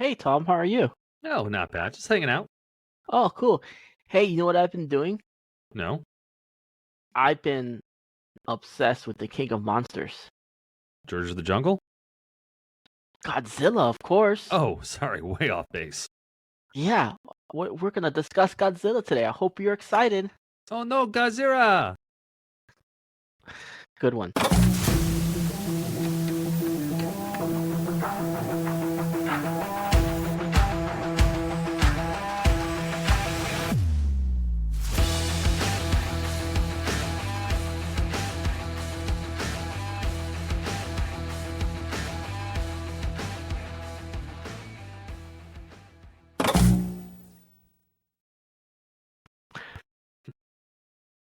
Hey Tom, how are you? No, not bad. Just hanging out. Oh, cool. Hey, you know what I've been doing? No. I've been obsessed with the King of Monsters. George of the Jungle? Godzilla, of course. Oh, sorry, way off base. Yeah, we're gonna discuss Godzilla today. I hope you're excited. Oh no, Godzilla! Good one.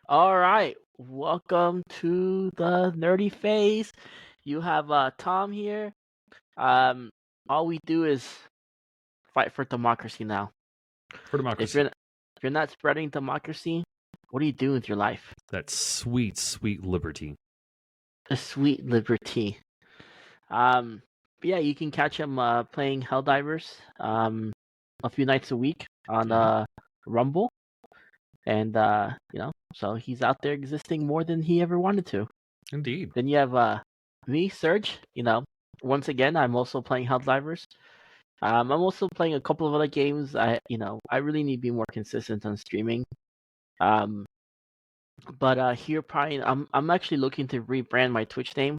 All right, welcome to the nerdy phase. You have Tom here. Um, all we do is fight for democracy now. For If democracy. you're not spreading democracy, what are you doing with your life? That sweet, sweet liberty. A sweet liberty. But yeah, you can catch him playing Helldivers a few nights a week on Mhm. Rumble, and so he's out there existing more than he ever wanted to. Indeed. Then you have me, Serge. Once again, I'm also playing Helldivers. I'm also playing a couple of other games. I really need to be more consistent on streaming. Um, but here probably I'm actually looking to rebrand my Twitch name,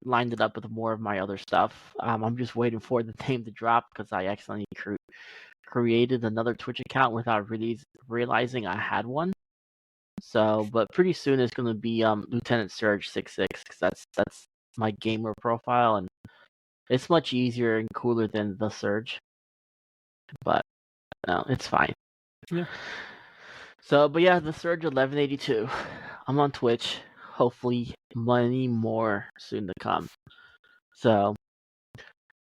lined it up with more of my other stuff. I'm just waiting for the name to drop because I accidentally created another Twitch account without really realizing I had one. So, but pretty soon it's gonna be Lieutenant Surge 66 because that's my gamer profile, and it's much easier and cooler than the Surge. But no, it's fine. Yeah. So, but yeah, the Surge 1182. I'm on Twitch. Hopefully, many more soon to come. So,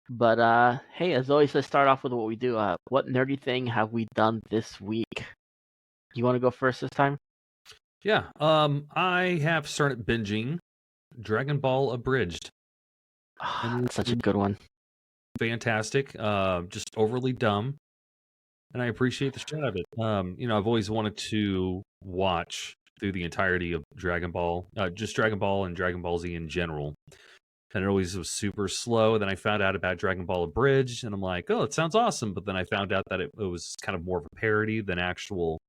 but hey, as always, let's start off with what we do. What nerdy thing have we done this week? You want to go first this time? Yeah. I have started binging Dragon Ball Abridged. And That's such a good one. fantastic. Just overly dumb. And I appreciate the shit out of it. I've always wanted to watch through the entirety of Dragon Ball, just Dragon Ball and Dragon Ball Z in general. And it always was super slow. Then I found out about Dragon Ball Abridged, and I'm like, oh, it sounds awesome. But then I found out that it was kind of more of a parody than actual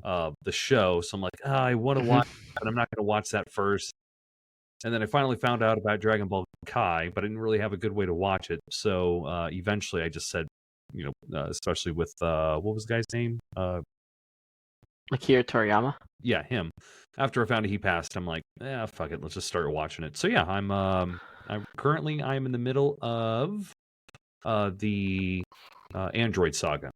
the show. So I'm like, I want to Mhm. watch, but I'm not going to watch that first. And then I finally found out about Dragon Ball Kai, but I didn't really have a good way to watch it. So eventually, I just said, especially with what was the guy's name? Akira Toriyama. Yeah, him. After I found out he passed, I'm like, yeah, fuck it, let's just start watching it. So yeah, I'm in the middle of the Android Saga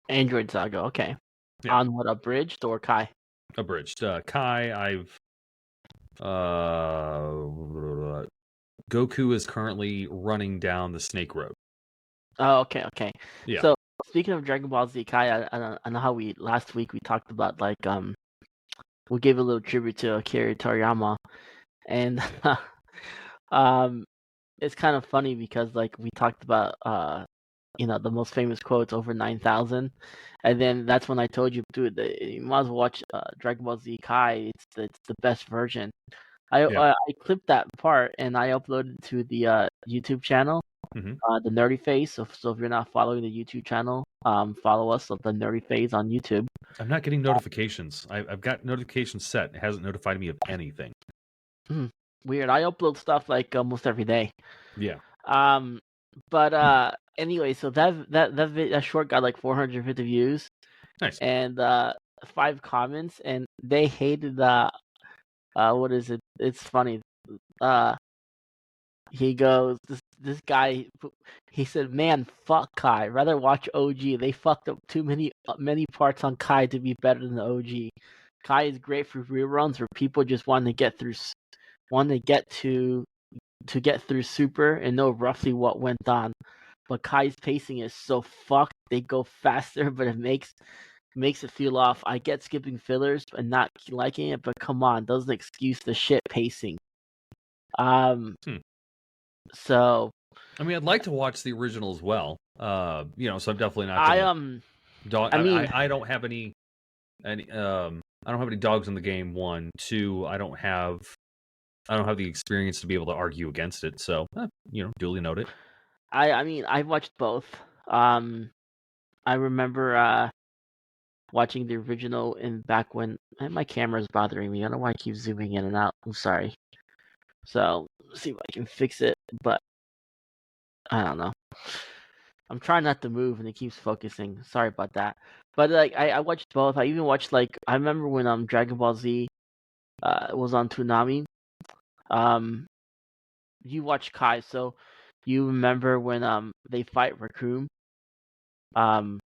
Android Saga. Okay. Yeah. On what, Abridged or Kai? Abridged. Kai, I've Goku is currently running down the Snake Road. Oh, okay, okay. Yeah. So speaking of Dragon Ball Z Kai, I know how we last week we talked about we gave a little tribute to Akira Toriyama, and um it's kind of funny because like we talked about the most famous quotes over 9,000, and then that's when I told you, dude, you might as well watch Dragon Ball Z Kai. It's the best version. Yeah. I clipped that part and I uploaded it to the YouTube channel, hmm the Nerdy Phase. So if you're not following the YouTube channel, follow us at the Nerdy Phase on YouTube. I'm not getting notifications. I've got notifications set. It hasn't notified me of anything. Weird. I upload stuff like almost every day. Yeah. Um, but anyway, so that short got like 450 views Nice. and 5 comments, and they hated what is it? It's funny. Uh, he goes, this guy, he said, "Man, fuck Kai. Rather watch OG. They fucked up too many parts on Kai to be better than the OG. Kai is great for reruns where people just want to get through, want to get to get through Super and know roughly what went on. But Kai's pacing is so fucked. They go faster, but it makes it feel off. I get skipping fillers and not liking it, but come on, doesn't excuse the shit pacing." Um, Hmm. so I mean, I'd like to watch the original as well. So I'm definitely not I gonna dog. I mean, I don't have any I don't have any dogs in the game. One, two, I don't have the experience to be able to argue against it. So, duly noted. I mean, I watched both. Um, I remember watching the original in back when my camera is bothering me. I don't know why I keep zooming in and out. I'm sorry. So, see if I can fix it, but I don't know. I'm trying not to move and it keeps focusing. Sorry about that. But like I watched both. I even watched I remember when Dragon Ball Z was on Toonami. Um you watched Kai, so you remember when they fight Raccoon, um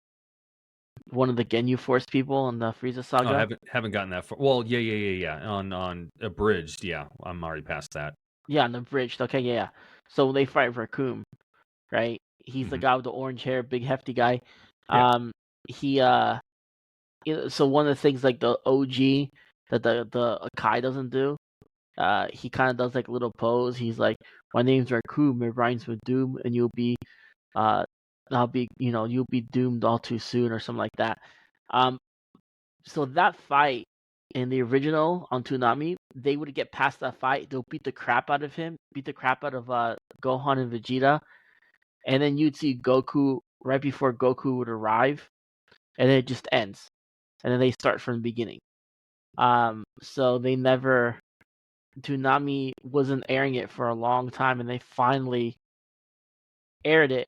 one of the Ginyu Force people in the Frieza Oh, I saga? haven't gotten that far. Well, yeah. On abridged, yeah, I'm already past that. Yeah, on the bridge. Okay, yeah. So they fight Raccoon, right? He's the Hmm. guy with the orange hair, big hefty guy. Yeah. He so one of the things like the OG that the Kai doesn't do, he kind of does like a little pose. He's like, "My name's Raccoon. It rhymes with doom, and uh, you'll be doomed all too soon," or something like that. Um, so that fight in the original on Toonami, they would get past that fight. They'll beat the crap out of him, beat the crap out of Gohan and Vegeta, and then you'd see Goku right before Goku would arrive, and then it just ends, and then they start from the beginning. So they never Toonami wasn't airing it for a long time, and they finally aired it,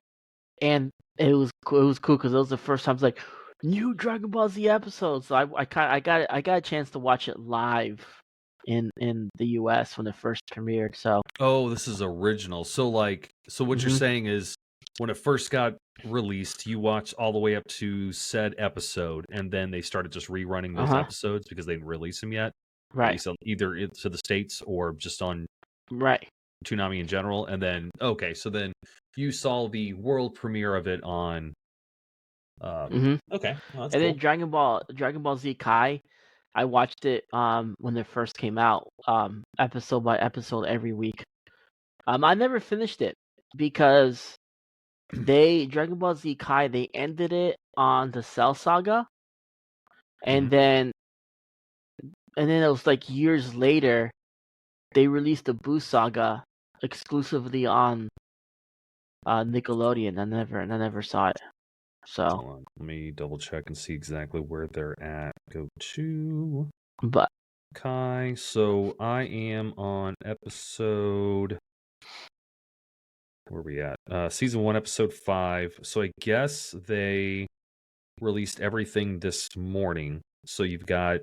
and it was cool because it was the first time it's like new Dragon Ball Z episodes. So I got a chance to watch it live in the US when it first premiered. So Oh, this is original. So what you're hmm saying is when it first got released, you watched all the way up to said episode, and then they started just rerunning those uh-huh. episodes because they didn't release them yet, at Right. least either to the States or just on Right. Toonami in general. And then, okay, so then you saw the world premiere of it on. hmm Okay, well, that's And then cool. Dragon Ball Z Kai, I watched it when it first came out, episode by episode every week. I never finished it because Dragon Ball Z Kai, they ended it on the Cell Saga, Hmm. and then it was like years later they released the Boo Saga exclusively on Nickelodeon. I never saw it. So, Hold on, let me double check and see exactly where they're at. Go to but Kai. So I am on episode. Where are we at? Season 1, episode 5. So I guess they released everything this morning. So you've got.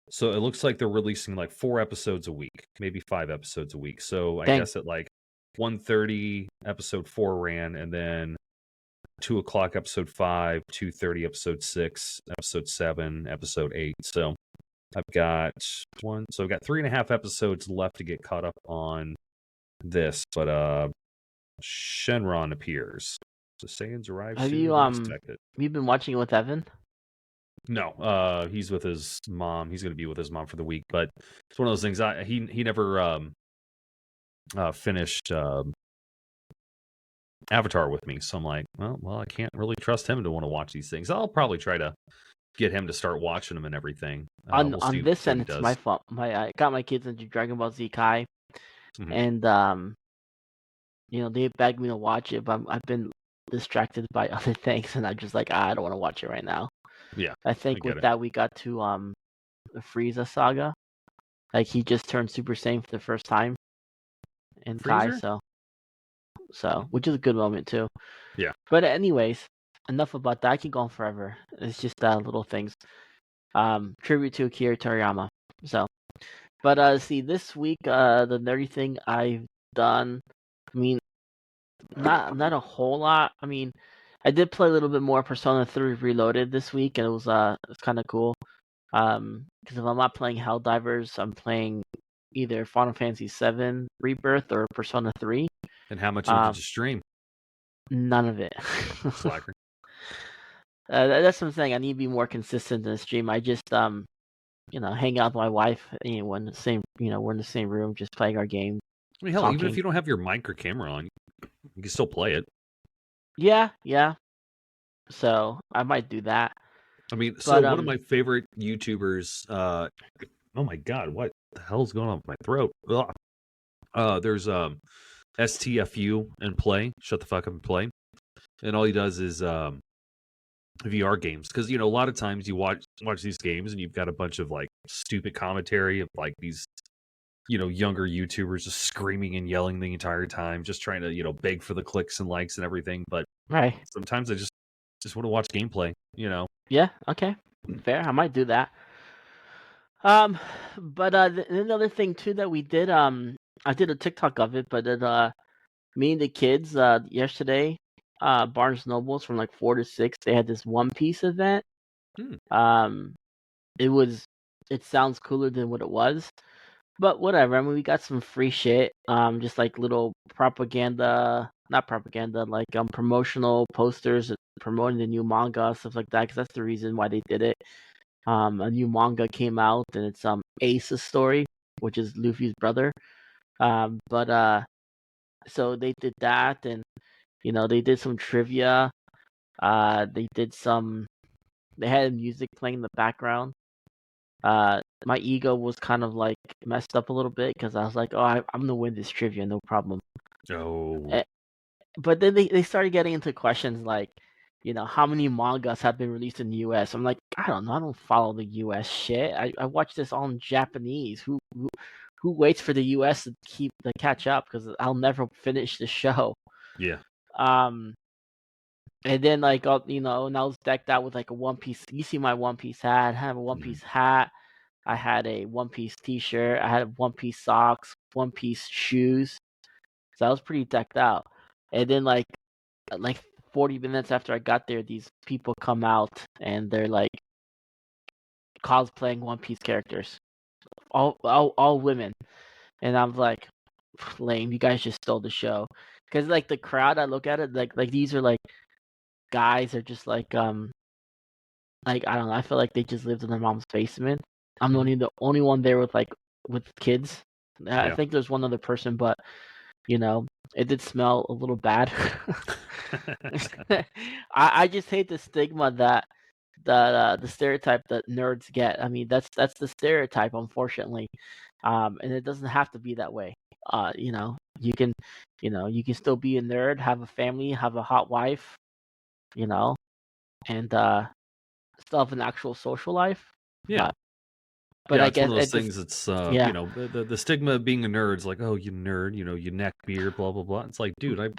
So it looks like they're releasing like 4 episodes a week, maybe 5 episodes a week. So I dang, guess at like 1:30, episode 4 ran, and then 2 o'clock, episode 5, 2:30, episode 6, episode 7, episode 8. So I've got I've got 3.5 episodes left to get caught up on this, but Shenron appears. The Saiyans arrive have sooner you than expected. been watching it with Evan? No, he's with his mom. He's going to be with his mom for the week, but it's one of those things. He never finished Avatar with me, so I'm like, well, I can't really trust him to want to watch these things. I'll probably try to get him to start watching them and everything. We'll On see this what end, he it's my does. fault. I got my kids into Dragon Ball Z Kai, Hmm. and they begged me to watch it, but I've been distracted by other things, and I'm just like, I don't want to watch it right now. Yeah, I I think get with it. that we got to the Frieza saga. Like he just turned Super Saiyan for the first time in Kai, Freezer? so which is a good moment too. Yeah. But anyways, enough about that. I can go on forever. It's just little things. Tribute to Akira Toriyama. So, but see, this week, the nerdy thing I've done. I mean, not a whole lot. I mean, I did play a little bit more Persona 3 Reloaded this week, and it's kind of cool. Because if I'm not playing Helldivers, I'm playing either Final Fantasy 7 Rebirth or Persona 3. And how much of it did Um, you stream? none of it. Slacker. That's what I'm saying. I need to be more consistent in the stream. I just hang out with my wife. We're in the same, we're in the same room, just playing our game, I mean, hell, even if talking. you don't have your mic or camera on, You can still play it. Yeah, yeah. So I might do that. I mean, so But one of my favorite YouTubers, oh my god, what the hell's going on with my throat? Ugh. There's STFU and play. Shut the fuck up and play. And all he does is VR games because a lot of times you watch these games and you've got a bunch of like stupid commentary of like these younger YouTubers just screaming and yelling the entire time, just trying to beg for the clicks and likes and everything. But right. sometimes I just want to watch gameplay. Yeah, okay. Fair. I might do that. But another thing too that we did, I did a TikTok of it, but then me and the kids yesterday, Barnes Nobles from like 4 to 6, they had this One Piece event. Hmm. Um, it was it sounds cooler than what it was, but whatever. I mean, we got some free shit, just like little propaganda, not propaganda, like promotional posters promoting the new manga, stuff like that. Because that's the reason why they did it. A new manga came out, and it's Ace's story, which is Luffy's brother. But so they did that, and they did some trivia. They did some. They had music playing in the background. My ego was kind of like messed up a little bit because I was like, "Oh, I'm gonna win this trivia, no problem." Oh, Eh, But then they started getting into questions like, how many mangas have been released in the U.S. I'm like, I don't know, I don't follow the U.S. shit. I watch this all in Japanese. Who waits for the U.S. to catch up? Because I'll never finish the show. yeah. Um, and then like and I was decked out with like a One Piece. You see my One Piece hat? I have a One Mhm. Piece hat. I had a One Piece T-shirt. I had One Piece socks, One Piece shoes. So I was pretty decked out. And then like 40 minutes after I got there, these people come out and they're like cosplaying One Piece characters, all women, and I'm like, lame. You guys just stole the show. Because like the crowd, I look at it like these are like guys are just like I don't know. I feel like they just lived in their mom's basement. I'm Mhm. the only one there with kids. I Yeah. think there's one other person, but you know, it did smell a little bad. I just hate the stigma the stereotype that nerds get. I mean, that's the stereotype, unfortunately, and it doesn't have to be that way. You can, you can still be a nerd, have a family, have a hot wife, you know, and still have an actual social life. Yeah. But Yeah, I it's one guess of those it just things that's yeah. the stigma of being a nerd is like, oh, you nerd, you neck beard, blah blah blah. It's like, dude, I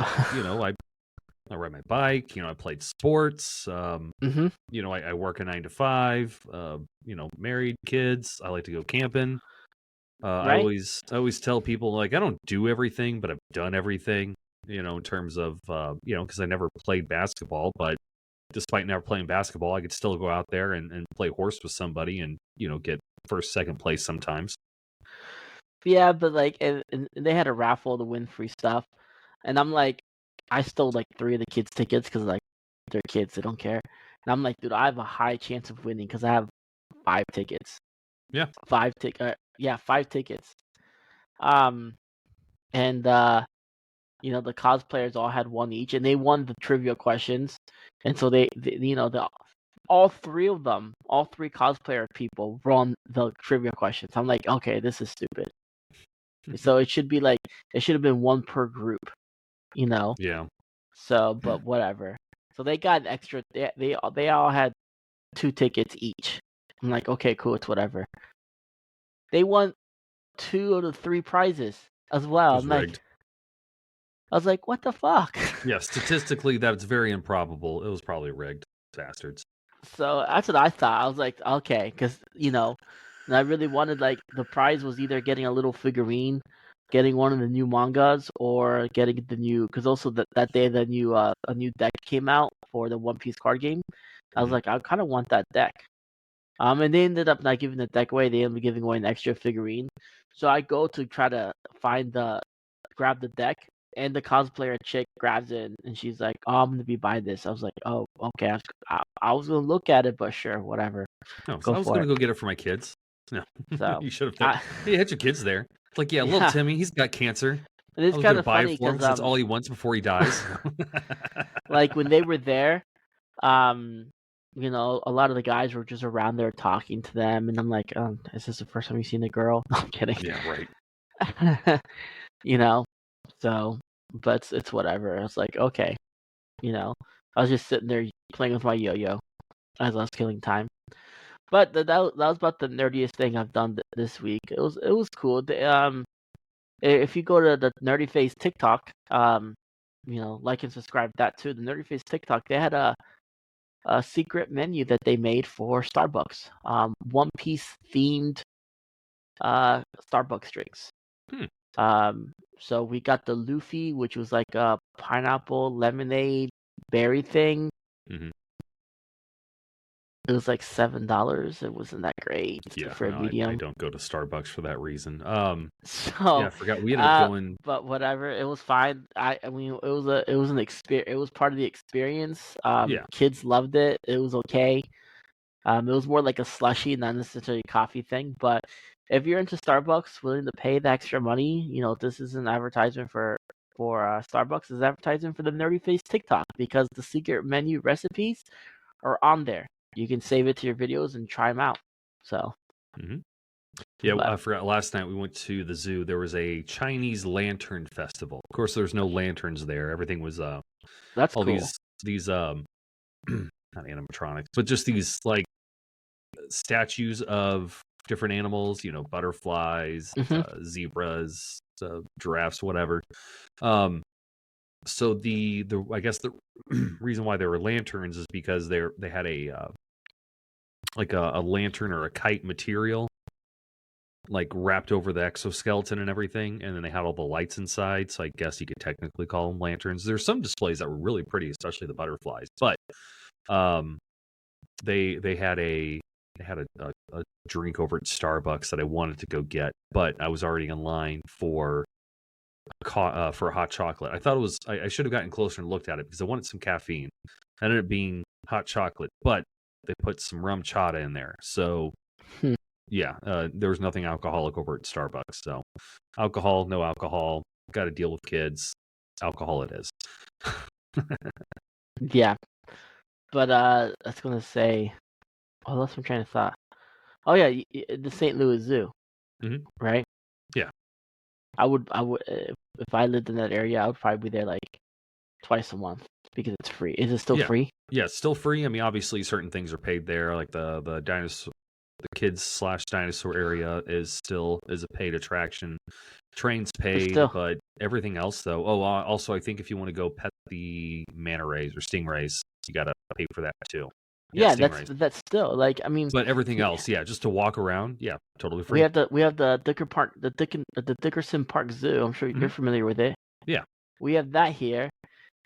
ride my bike, I played sports, hmm I work a 9 to 5, married, kids, I like to go camping. right? I always tell people like I don't do everything, but I've done everything, in terms of because I never played basketball, but despite never playing basketball, I could still go out there and play horse with somebody and get first, second place sometimes. Yeah, but like, and they had a raffle to win free stuff, and I'm like, I stole like three of the kids' tickets because like they're kids, they don't care. And I'm like, dude, I have a high chance of winning because I have 5 tickets, Yeah. yeah, 5 tickets. Um, and the cosplayers all had one each, and they won the trivia questions, and so all three of them, all three cosplayer people won the trivia questions. I'm like, okay, this is stupid. So it should be like it should have been one per group, you know. Yeah. So, but whatever. So they got an extra. They all had 2 tickets each. I'm like, okay, cool, it's whatever. They won 2 of the 3 prizes as It well. was rigged. I was like, what the fuck? Yeah, statistically, that's very improbable. It was probably rigged, bastards. So that's what I thought. I was like, okay, because and I really wanted like the prize was either getting a little figurine, getting one of the new mangas, or getting the new. Because also that day the new a new deck came out for the One Piece card game. I was Mhm. like, I kind of want that deck. And they ended up not giving the deck away. They ended up giving away an extra figurine. So I go to try to grab the deck, and the cosplayer chick grabs it, and she's like, "Oh, I'm gonna be buying this." I was like, "Oh, okay." I was gonna look at it, but sure, whatever, No, so go I was for gonna it. go get it for my kids. No, So, you should have. I Hey, had your kids there. It's like, yeah, little yeah, Timmy, he's got cancer. And it's I was kind gonna of buy it funny for him because because that's all he wants before he dies. like when they were there, um, a lot of the guys were just around there talking to them, and I'm like, is this the first time you've seen a girl? No, I'm kidding. Yeah, right. you know, so, but it's whatever. I was like, okay, I was just sitting there playing with my yo-yo as I was killing time. But that was about the nerdiest thing I've done this week. It was cool. If you go to the Nerdy Face TikTok, like and subscribe to that too. The Nerdy Face TikTok, they had a secret menu that they made for Starbucks. One Piece themed Starbucks drinks. Hmm. So we got the Luffy, which was like a pineapple lemonade berry thing. Mhm. It was like $7. It wasn't that great Yeah, for a no, I medium. don't go to Starbucks for that reason. Yeah, So, I forgot we ended up going. but whatever, it was fine. I mean, it was an experience. It was part of the experience. Yeah. Kids loved it. It was okay. It was more like a slushy, not necessarily a coffee thing. But if you're into Starbucks, willing to pay the extra money, this is an advertisement for Starbucks. Is advertising for the Nerdy Face TikTok because the secret menu recipes are on there. You can save it to your videos and try them out. So, Mhm. Yeah, but I forgot. Last night we went to the zoo. There was a Chinese lantern festival. Of course, there's no lanterns there. Everything was that's all cool. these not animatronics, but just these like statues of different animals. Butterflies, Hmm. zebras, giraffes, whatever. Um, so the I guess the reason why there were lanterns is because they had a like a lantern or a kite material like wrapped over the exoskeleton and everything, and then they had all the lights inside. So I guess you could technically call them lanterns. There's some displays that were really pretty, especially the butterflies. But um, they had a drink over at Starbucks that I wanted to go get, but I was already in line for for a hot chocolate. I thought it was I should have gotten closer and looked at it because I wanted some caffeine. It ended up being hot chocolate, but they put some rum chata in there, so Hmm. yeah, there was nothing alcoholic over at Starbucks. So, alcohol, no alcohol. Got to deal with kids. Alcohol it is. Yeah, but I was gonna say, oh, that's what I'm trying to thought. Oh yeah, the St. Louis Zoo, Hmm. right? Yeah. I would if I lived in that area, I would probably be there like twice a month because it's free. Is it still Yeah. free? Yeah, it's still free. I mean, obviously, certain things are paid there, like the dinosaur, the kids slash dinosaur area is a paid attraction. Trains But paid, still, but everything else though. Oh, also, I think if you want to go pet the manta rays or stingrays, you gotta pay for that too. Yeah, yeah, stingrays. that's still like I mean, But everything else, yeah, just to walk around, yeah, totally we free. have the Dicker Park, the Dickerson Park Zoo. I'm sure Hmm. you're familiar with it. Yeah. We have that here,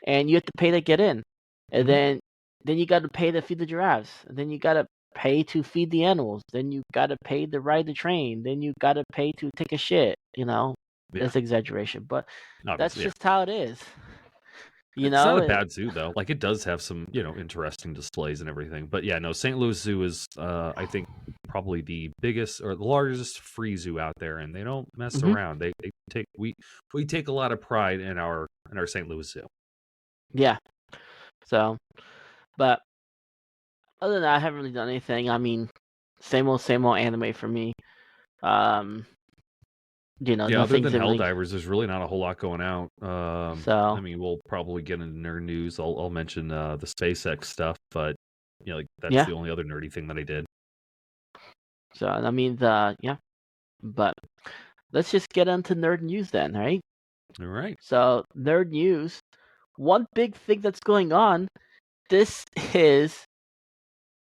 and you have to pay to get in, and Hmm. then you got to pay to feed the giraffes, and then you got to pay to feed the animals, then you got to pay to ride the train, then you got to pay to take a shit. Yeah, That's exaggeration, but that's obviously, yeah. just how it is. It's not a It, bad zoo though. Like it does have some, interesting displays and everything. But yeah, no, St. Louis Zoo is, I think, probably the biggest or the largest free zoo out there, and they don't mess hmm around. They take we take a lot of pride in our St. Louis Zoo. yeah. So, but other than that, I haven't really done anything. I mean, same old anime for me. Um, Yeah, other nothing's than really. Helldivers, there's really not a whole lot going out. I So mean, we'll probably get into nerd news. I'll mention the SpaceX stuff, but like that's yeah. the only other nerdy thing that I did. So I mean, yeah. But let's just get into nerd news then, right? All right. So nerd news. One big thing that's going on. This is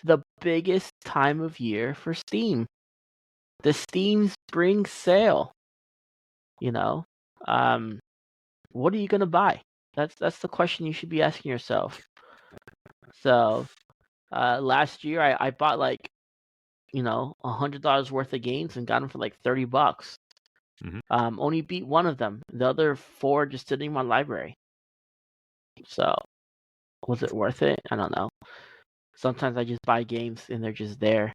the biggest time of year for Steam. The Steam Spring Sale. You know, um, what are you gonna buy? That's the question you should be asking yourself. So, last year I bought like $100 worth of games and got them for like $30. Hmm. Only beat one of them. The other four just sitting in my library. So, was it worth it? I don't know. Sometimes I just buy games and they're just there.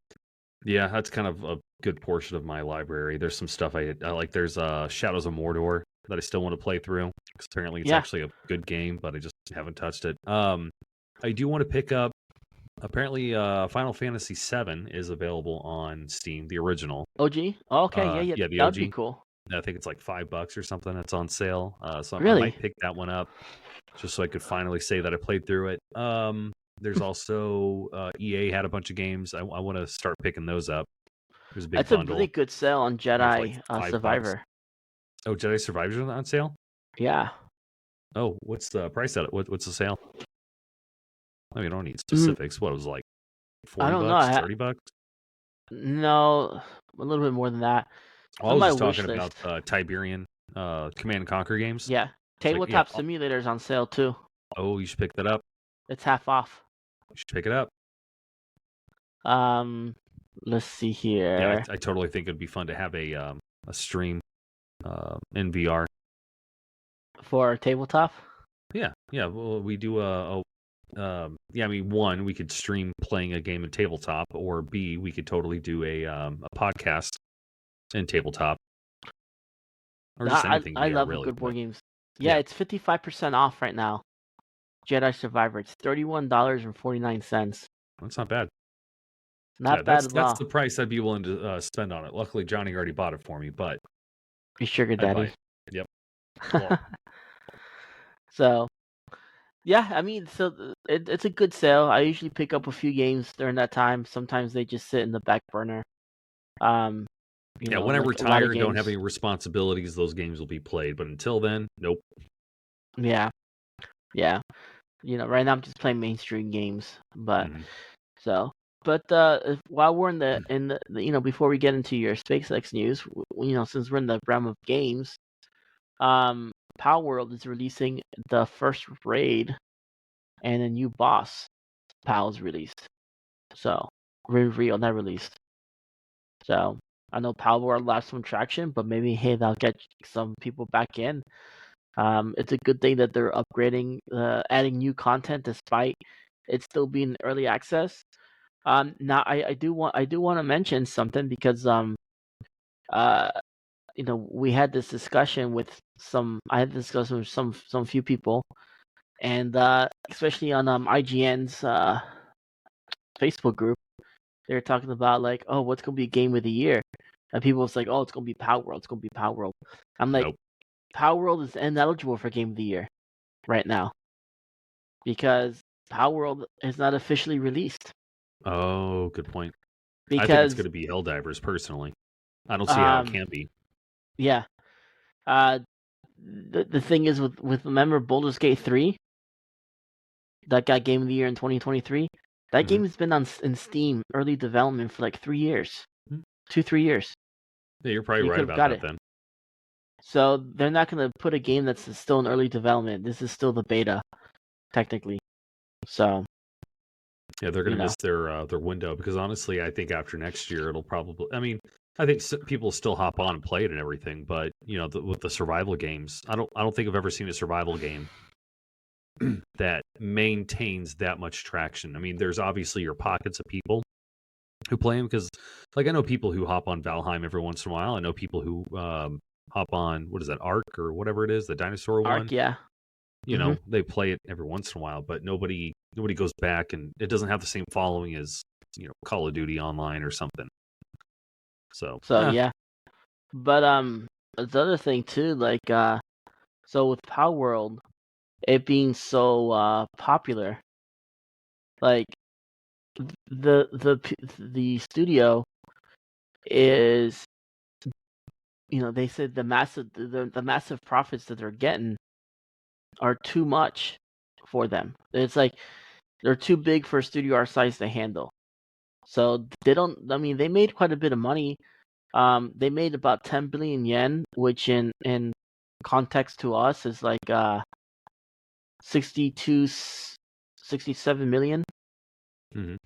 Yeah, that's kind of a good portion of my library. There's some stuff I like. There's Shadows of Mordor. that I still want to play through. Because apparently it's Yeah. actually a good game, but I just haven't touched it. I do want to pick up. Apparently, Final Fantasy VII is available on Steam, the original. OG? Oh, okay, yeah, yeah. Yeah, the That would be OG. cool. I think it's like $5 or something. That's on sale. So I Really? might pick that one up just so I could finally say that I played through it. There's also EA had a bunch of games. I want to start picking those up. There's a big That's a really bundle. good sale on I think it's like Jedi $5. Survivor. Oh, Jedi Survivors are on sale. Yeah. Oh, what's the price at it? What's the sale? I mean, I don't need Mm, specifics. What it was like, I don't know. $40, $30? No, a little bit more than that. Oh, It's I on was my just talking wish about list. Tiberian Command and Conquer games. Yeah. It's like, yeah. Tabletop Simulator's on sale too. Oh, you should pick that up. It's half off. You should pick it up. Um, let's see Yeah, here. I totally think it'd be fun to have a stream in VR. For tabletop? Yeah. Well, we do yeah. I mean, one, we could stream playing a game in tabletop, or B, we could totally do a podcast in tabletop, or just anything I VR, love really. good board But games. Yeah, yeah, it's 55% off right now. Jedi Survivor. It's $31.49. that's not bad. Not Yeah, bad that's at all. the price I'd be willing to spend on it. Luckily, Johnny already bought it for me, but Your sugar I'd buy daddy. it. Yep. Well, So, yeah, I mean, it's a good sale. I usually pick up a few games during that time. Sometimes they just sit in the back burner. Um, yeah, when I like a lot retire of and don't have games. any responsibilities, those games will be played. But until then, nope. Yeah, yeah. Right now I'm just playing mainstream games, but Mhm. so. But while we're before we get into your SpaceX news, since we're in the realm of games, Power World is releasing the first raid and a new boss. PAL's released, so revealed, not released. So I know Power World lost some traction, but maybe hey, they'll get some people back in. It's a good thing that they're upgrading, adding new content despite it still being early access. Now I do want to mention something because uh we had this discussion with I had this discussion with some few people, and especially on IGN's Facebook group, they were talking about like, oh, what's gonna be game of the year, and people was like, oh, it's gonna be Power World, it's gonna be Power World. I'm like, Nope. Power World is ineligible for game of the year right now because Power World is not officially released. Oh, good point. I think it's Because going to be Helldivers personally. I don't see how it um can be. yeah, uh the thing is with remember Baldur's Gate 3 that got game of the year in 2023. That Mhm. game has been in Steam early development for like 3 years, Mhm. 2-3 years. Yeah, you're probably You right could have about got that it. then. So they're not gonna put a game that's still in early development. This is still the beta, technically. So Yeah, they're going you to know, miss their window because honestly, I think after next year it'll probably. I mean, I think people still hop on and play it and everything, but with the survival games, I don't think I've ever seen a survival game that maintains that much traction. I mean, there's obviously your pockets of people who play them because, like, I know people who hop on Valheim every once in a while. I know people who hop on what is that Ark or whatever it is, the dinosaur one. Arc, yeah. Hmm. They play it every once in a while, but nobody goes back, and it doesn't have the same following as Call of Duty Online or something. So So yeah, but the other thing too, like so with Power World, it being so popular, like the studio is, they said the massive profits that they're getting are too much for them. It's like they're too big for a studio our size to handle. So they don't. I mean, they made quite a bit of money. They made about 10 billion yen, which in context to us is like 62, 67 million. mhm.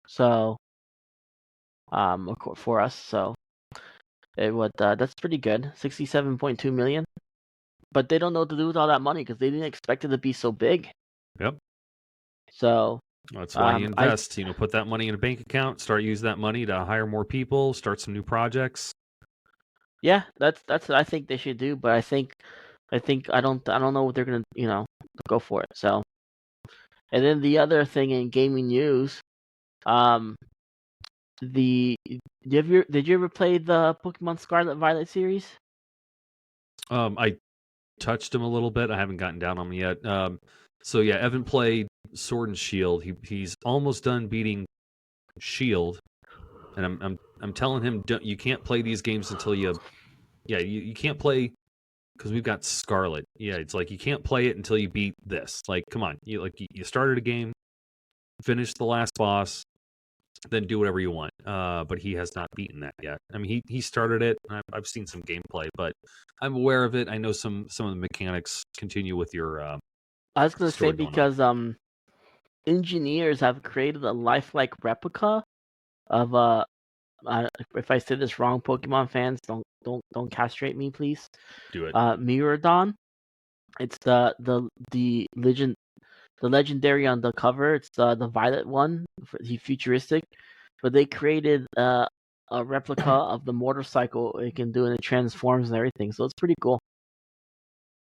So for us, so that's pretty good. 67.2 million. But they don't know what to do with all that money because they didn't expect it to be so big. Yep. So That's why you I invest. Put that money in a bank account, start using that money to hire more people, start some new projects. yeah, that's what I think they should do. But I think I don't know what they're gonna go for it. So, and then the other thing in gaming news, um, did you ever play the Pokemon Scarlet Violet series? I touched him a little bit. I haven't gotten down on him yet. So yeah, Evan played Sword and Shield. He's almost done beating Shield, and I'm telling him you can't play these games until you can't play because we've got Scarlet. Yeah, it's like you can't play it until you beat this. Like, come on, you started a game, finished the last boss, then do whatever you want. But he has not beaten that yet. I mean, he started it. And I've seen some gameplay, but I'm aware of it. I know some of the mechanics continue with your I was gonna say story going on. because engineers have created a lifelike replica of if I say this wrong, Pokemon fans, don't castrate me, please. Do it. Miradon. It's the legendary on the cover. It's the violet one, the futuristic. But they created a replica of the motorcycle it can do, and it transforms and everything. So it's pretty cool.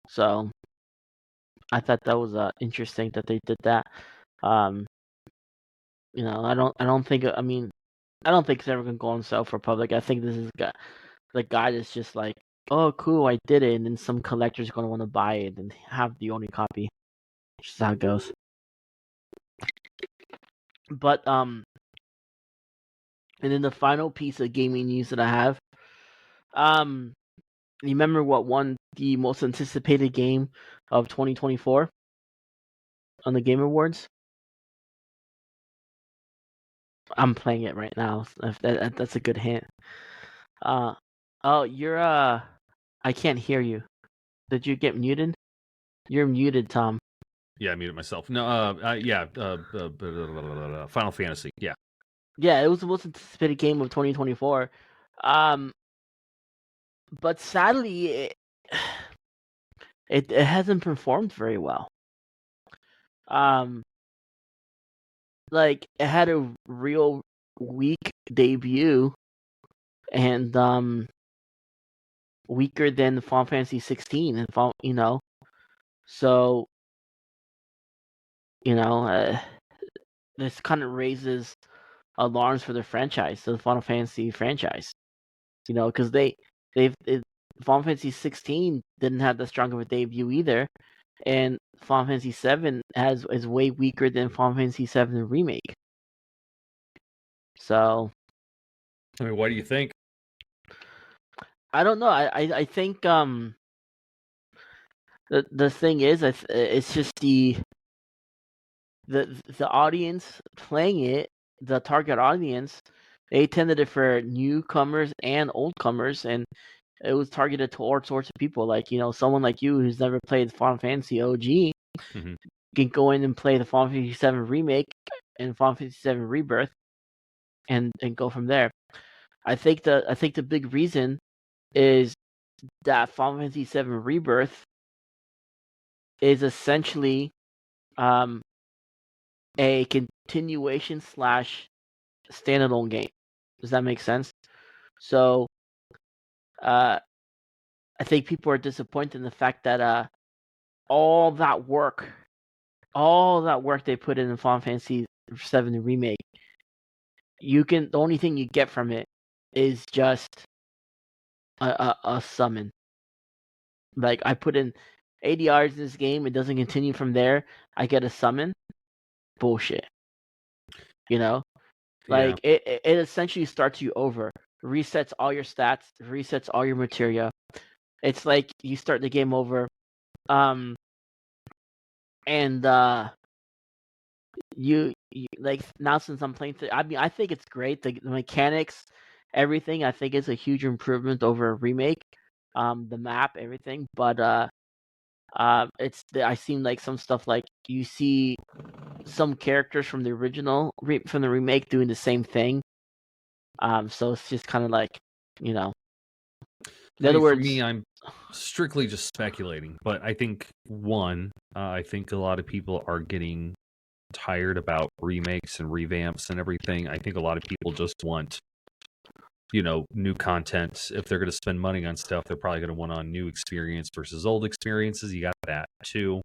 So I thought that was interesting that they did that. I don't think. I mean, I don't think it's ever gonna go on sale for public. I think this is the guy that's just like, oh, cool, I did it, and then some collector's gonna want to buy it and have the only copy. Just how it goes. But and then the final piece of gaming news that I have, you remember what won the most anticipated game of 2024 on the Game Awards? I'm playing it right now. If that's a good hint. Oh, you're I can't hear you. Did you get muted? You're muted, Tom. Yeah, I muted myself. No, Final Fantasy. Yeah. Yeah, it was the most anticipated game of 2024. But sadly, it hasn't performed very well. Like it had a real weak debut, and weaker than Final Fantasy 16, and so this kind of raises alarms for the franchise, the Final Fantasy franchise. Because Final Fantasy 16 didn't have that strong of a debut either, and Final Fantasy 7 is way weaker than Final Fantasy 7 remake. So, I mean, what do you think? I don't know. I think the thing is, it's just the audience playing it, the target audience, they intended it for newcomers and oldcomers, and it was targeted to all sorts of people. Like someone like you who's never played Final Fantasy OG Mm-hmm. can go in and play the Final Fantasy 7 remake and Final Fantasy 7 Rebirth, and go from there. I think the big reason is that Final Fantasy 7 Rebirth is essentially a continuation / standalone game. Does that make sense? So, I think people are disappointed in the fact that all that work they put in Final Fantasy 7 remake, the only thing you get from it is just a summon. Like I put in 80 hours in this game, it doesn't continue from there. I get a summon. Bullshit. Like it essentially starts you over, resets all your stats, resets all your materia. It's like you start the game over, and you like now since I'm playing. I mean, I think it's great. The mechanics, everything. I think it's a huge improvement over a remake. The map, everything, but I seen like some stuff like you see some characters from the original from the remake doing the same thing. So it's just kind of like, in other For words, me, I'm strictly just speculating, but I think I think a lot of people are getting tired about remakes and revamps and everything. I think a lot of people just want new content. If they're going to spend money on stuff, they're probably going to want on new experience versus old experiences. You got that too.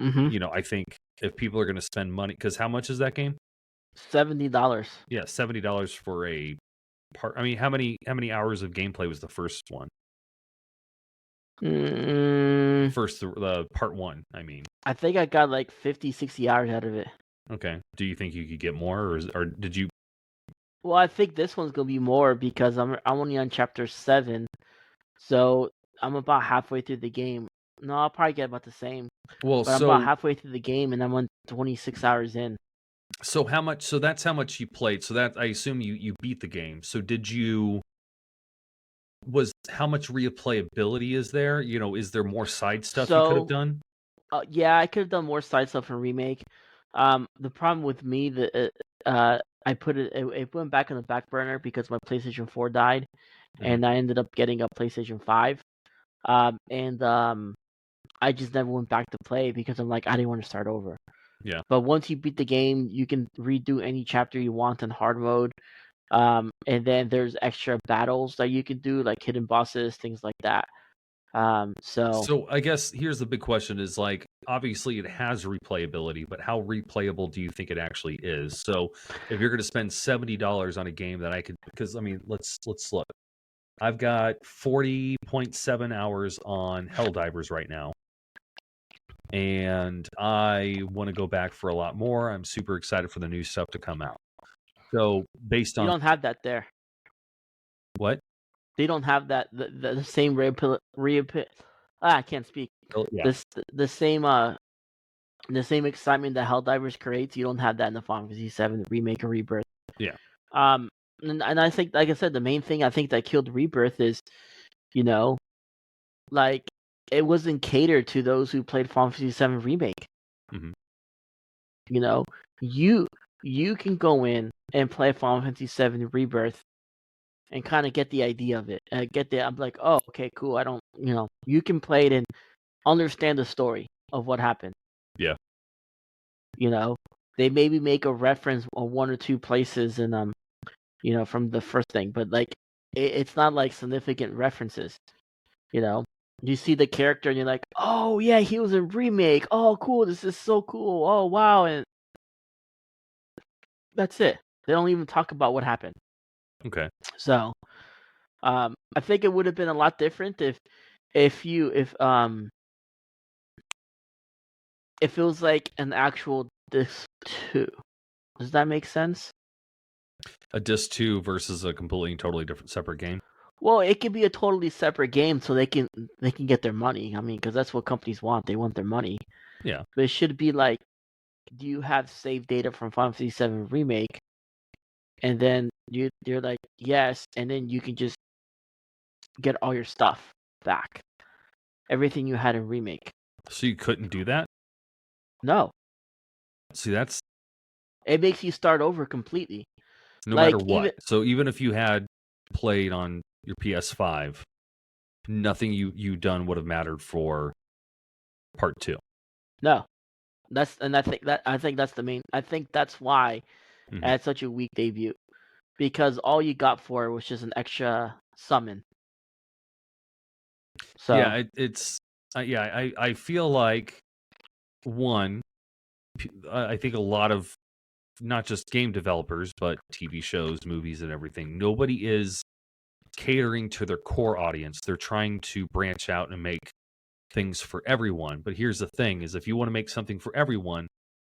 Mm-hmm. I think if people are going to spend money, because how much is that game? $70. Yeah, $70 for a part. I mean, how many hours of gameplay was the first one? Mm, First, the part one. I mean, I think I got like 50, 60 hours out of it. okay. Do you think you could get more, or did you? Well, I think this one's gonna be more because I'm only on chapter 7, so I'm about halfway through the game. No, I'll probably get about the same, Well, but I'm about so halfway through the game and I'm on 26 hours in. so how much? So that's how much you played. So that I assume you beat the game. So did you? Was how much replayability is there? Is there more side stuff you could have So, done? yeah, I could have done more side stuff in remake. The problem with me that I put it went back on the back burner because my PlayStation 4 died, Mhm. and I ended up getting a PlayStation 5. And I just never went back to play because I'm like I didn't want to start over. Yeah. But once you beat the game, you can redo any chapter you want in hard mode. And then there's extra battles that you can do, like hidden bosses, things like that. So So I guess here's the big question: is like obviously it has replayability, but how replayable do you think it actually is? So if you're going to spend $70 on a game that I could, because I mean, let's look. I've got 40.7 hours on Helldivers right now, and I want to go back for a lot more. I'm super excited for the new stuff to come out. So based you on don't have that there. what? They don't have that the same I can't speak. Oh, yeah, This the same excitement that Helldivers creates. You don't have that in the Final Fantasy VII remake or rebirth. yeah. Um, and I think, like I said, the main thing I think that killed rebirth is, you know, like it wasn't catered to those who played Final Fantasy VII remake. Hmm. You know, you you can go in and play Final Fantasy VII rebirth and kind of get the idea of it. I'm like, oh, okay, cool. I don't, you can play it and understand the story of what happened. Yeah. You know, they maybe make a reference on one or two places and from the first thing, but like it's not like significant references. You know, you see the character and you're like, oh yeah, he was in remake. Oh cool, this is so cool. Oh wow, and that's it. They don't even talk about what happened. Okay. So, I think it would have been a lot different if it was like an actual disc two. Does that make sense? A disc 2 versus a completely and totally different separate game. Well, it could be a totally separate game so they can get their money. I mean, because that's what companies want. They want their money. Yeah. But it should be like, do you have saved data from Final Fantasy VII Remake? And then you're like, yes, and then you can just get all your stuff back. Everything you had in Remake. So you couldn't do that? No. See, that's It makes you start over completely. no matter Like what. even So even if you had played on your PS5, nothing you done would have mattered for part 2. no. I think that's the main. I think that's why it Hmm. had such a weak debut because all you got for it was just an extra summon. So Yeah, it's yeah. I feel like one. I think a lot of not just game developers, but TV shows, movies, and everything. Nobody is catering to their core audience. They're trying to branch out and make things for everyone. But here's the thing: is if you want to make something for everyone,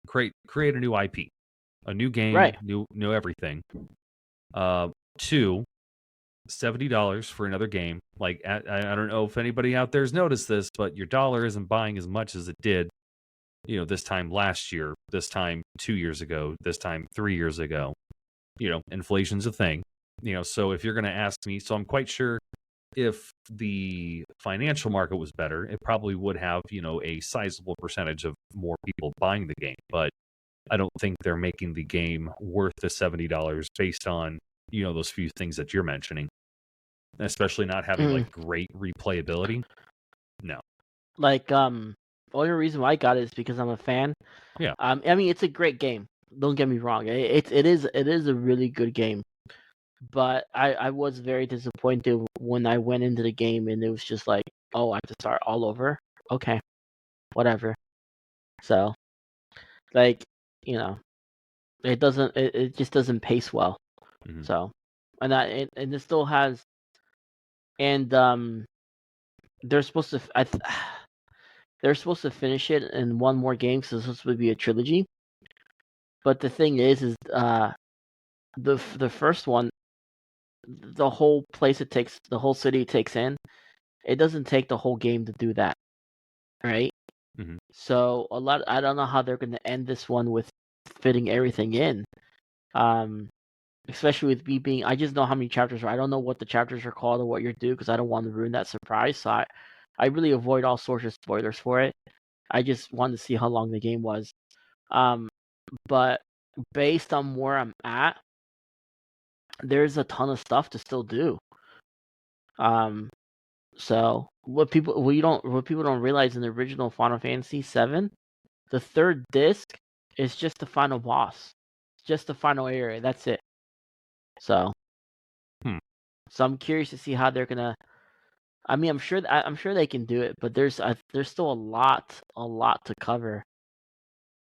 create a new IP, a new game, right, new everything. Two, $70 for another game. Like I don't know if anybody out there's noticed this, but your dollar isn't buying as much as it did. This time last year, this time 2 years ago, this time 3 years ago. Inflation's a thing. So if you're going to ask me, so I'm quite sure if the financial market was better, it probably would have, a sizable percentage of more people buying the game. But I don't think they're making the game worth the $70 based on, those few things that you're mentioning, especially not having like great replayability. No. like only reason why I got it is because I'm a fan. Yeah. I mean, it's a great game. Don't get me wrong. It is a really good game. But I was very disappointed when I went into the game and it was just like, oh, I have to start all over. Okay, whatever. So like, you know, it just doesn't pace well. Mhm. So and it still has and they're supposed to they're supposed to finish it in one more game because it's supposed to be a trilogy. But the thing is the first one, the whole the whole city it takes in, it doesn't take the whole game to do that, right? Mhm. So I don't know how they're going to end this one with fitting everything in. Um, especially with me being, I just know how many chapters are. I don't know what the chapters are called or what you're due because I don't want to ruin that surprise. So I really avoid all sorts of spoilers for it. I just wanted to see how long the game was. Um, but based on where I'm at, there's a ton of stuff to still do. Um, so what people don't realize in the original Final Fantasy VII, the third disc is just the final boss, just the final area. That's it. So, Hmm. so I'm curious to see how they're gonna. I mean, I'm sure they can do it, but there's still a lot to cover,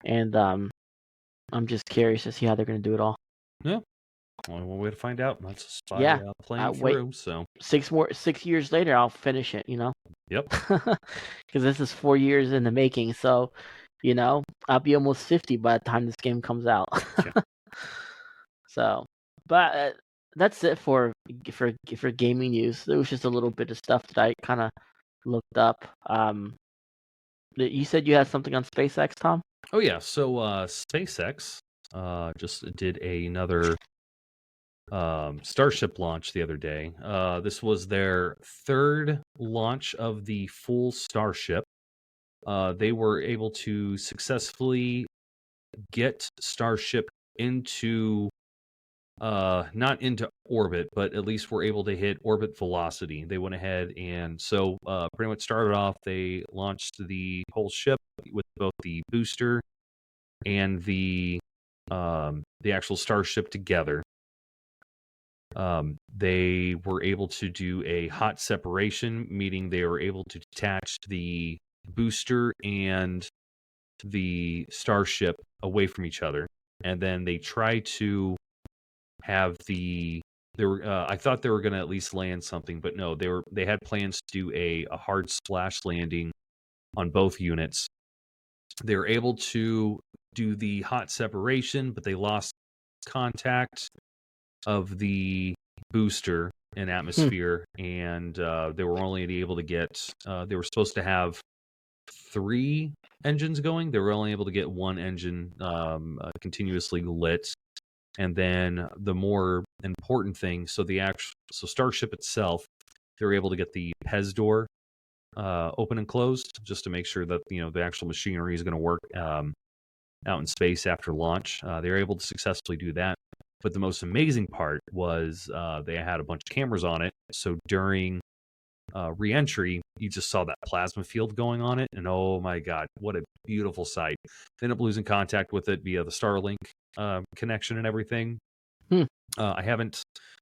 and I'm just curious to see how they're gonna do it all. Yeah. Only one way to find out. That's just by Yeah, playing wait through. So, 6 years later, I'll finish it. yep. Because this is 4 years in the making. So, I'll be almost 50 by the time this game comes out. Yeah. So, but that's it for gaming news. There was just a little bit of stuff that I kind of looked up. You said you had something on SpaceX, Tom? Oh yeah. So SpaceX just did another Starship launch the other day. This was their third launch of the full Starship. They were able to successfully get Starship into not into orbit, but at least were able to hit orbit velocity. They went ahead and so pretty much started off. They launched the whole ship with both the booster and the actual Starship together. They were able to do a hot separation, meaning they were able to detach the booster and the Starship away from each other. And then they tried to have I thought they were going to at least land something, but no, they had plans to do a hard splash landing on both units. They were able to do the hot separation, but they lost contact of the booster in Hmm. atmosphere, and they were only able to get. They were supposed to have 3 engines going. They were only able to get 1 engine continuously lit, and then the more important thing. So Starship itself, they were able to get the PEZ door open and closed just to make sure that the actual machinery is going to work out in space after launch. They were able to successfully do that. But the most amazing part was they had a bunch of cameras on it. So during re-entry, you just saw that plasma field going on it, and oh my god, what a beautiful sight! They ended up losing contact with it via the Starlink connection and everything. Hmm. I haven't.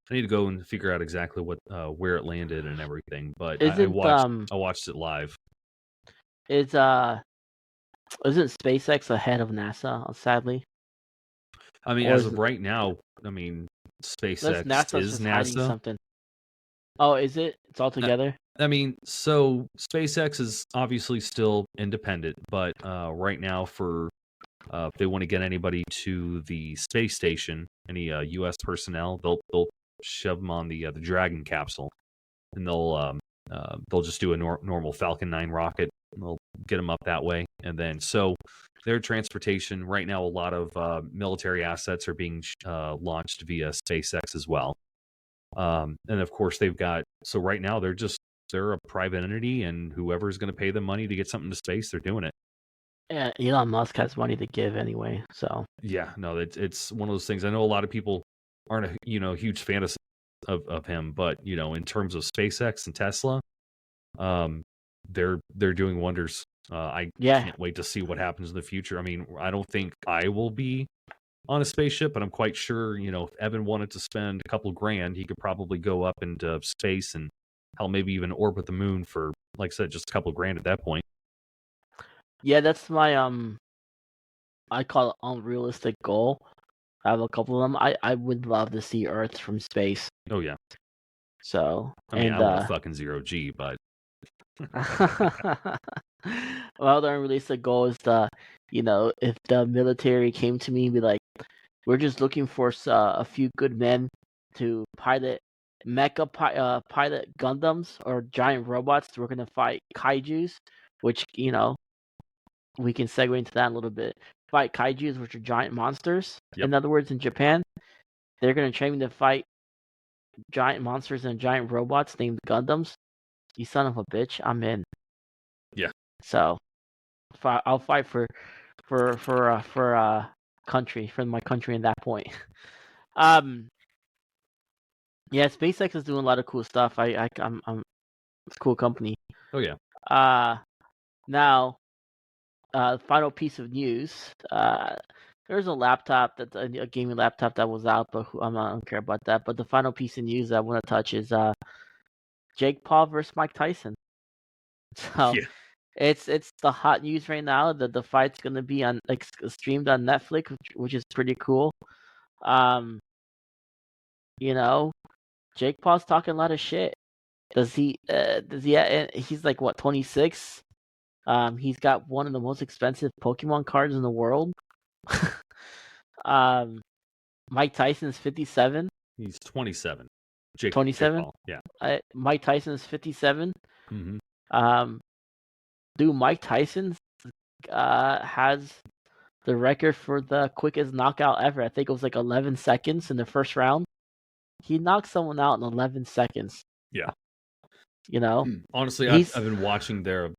I need to go and figure out exactly what where it landed and everything. But Isn't I watched it live. is isn't SpaceX ahead of NASA? Sadly, I mean, or as is of right now, I mean, unless SpaceX NASA's is just hiding NASA. something? Oh, is it? It's all Uh, together. I mean, so SpaceX is obviously still independent, but right now, for if they want to get anybody to the space station, any U.S. personnel, they'll shove them on the Dragon capsule, and they'll just do a normal Falcon 9 rocket. And they'll get them up that way, and then so their transportation right now, a lot of military assets are being launched via SpaceX as well. And of course, they've got so right now they're a private entity, and whoever's going to pay them money to get something to space, they're doing it. Yeah, Elon Musk has money to give anyway, so Yeah, no, it's one of those things. I know a lot of people aren't a huge fan of him, but in terms of SpaceX and Tesla, um, they're doing wonders. I yeah. can't wait to see what happens in the future. I mean, I don't think I will be on a spaceship, but I'm quite sure, if Evan wanted to spend a couple grand, he could probably go up into space and hell, maybe even orbit the moon for, like I said, just a couple grand at that point. Yeah, that's my I call it unrealistic goal. I have a couple of them. I would love to see Earth from space. Oh yeah. So I mean, I want a fucking zero G, but well, the unrealistic goal is if the military came to me and be like, we're just looking for a few good men to pilot pilot Gundams or giant robots. We're gonna fight kaijus, which we can segue into that a little bit. Fight kaijus, which are giant monsters. Yep. In other words, in Japan, they're gonna train me to fight giant monsters and giant robots named Gundams. You son of a bitch, I'm in. Yeah. So, I'll fight for country, for my country in that point. Yeah, SpaceX is doing a lot of cool stuff. I'm it's a cool company. Oh yeah. Now, final piece of news. There's a laptop that's a gaming laptop that was out, but I don't care about that. But the final piece of news I want to touch is Jake Paul versus Mike Tyson. So Yeah. it's the hot news right now that the fight's gonna be on streamed on Netflix, which is pretty cool. Jake Paul's talking a lot of shit. Does he? He's like what, 26? He's got one of the most expensive Pokemon cards in the world. Mike Tyson's 57. He's 27. Jake 27. Paul. Yeah. Mike Tyson's 57. Mm-hmm. Dude, Mike Tyson has the record for the quickest knockout ever. I think it was like 11 seconds in the first round. He knocked someone out in 11 seconds. Yeah. Honestly, I've been watching their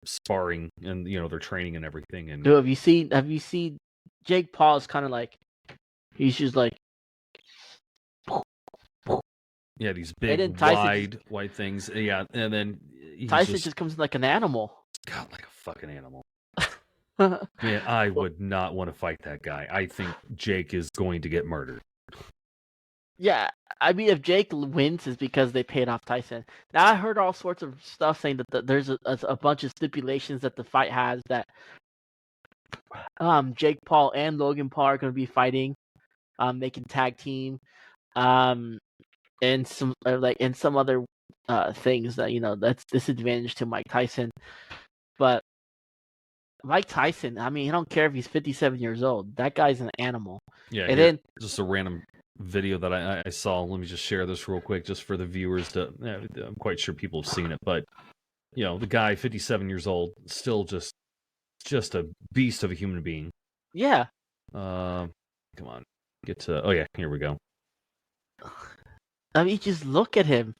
sparring and their training and everything. And dude, have you seen Jake Paul's kind of like, he's just like, yeah, these big wide things. Yeah, and then Tyson just comes in like an animal. God, like a fucking animal. Man, I would not want to fight that guy. I think Jake is going to get murdered. Yeah, I mean, if Jake wins, it's because they paid off Tyson. Now, I heard all sorts of stuff saying that there's a bunch of stipulations that the fight has that Jake Paul and Logan Paul are going to be fighting. They can tag team, and some other things that that's disadvantage to Mike Tyson. But Mike Tyson, I mean, I don't care if he's 57 years old. That guy's an animal. Yeah, and then just a random video that I saw. Let me just share this real quick, just for the viewers. I'm quite sure people have seen it, but the guy, 57 years old, still just a beast of a human being. Yeah. Come on, get to. Oh yeah, here we go. I mean, just look at him.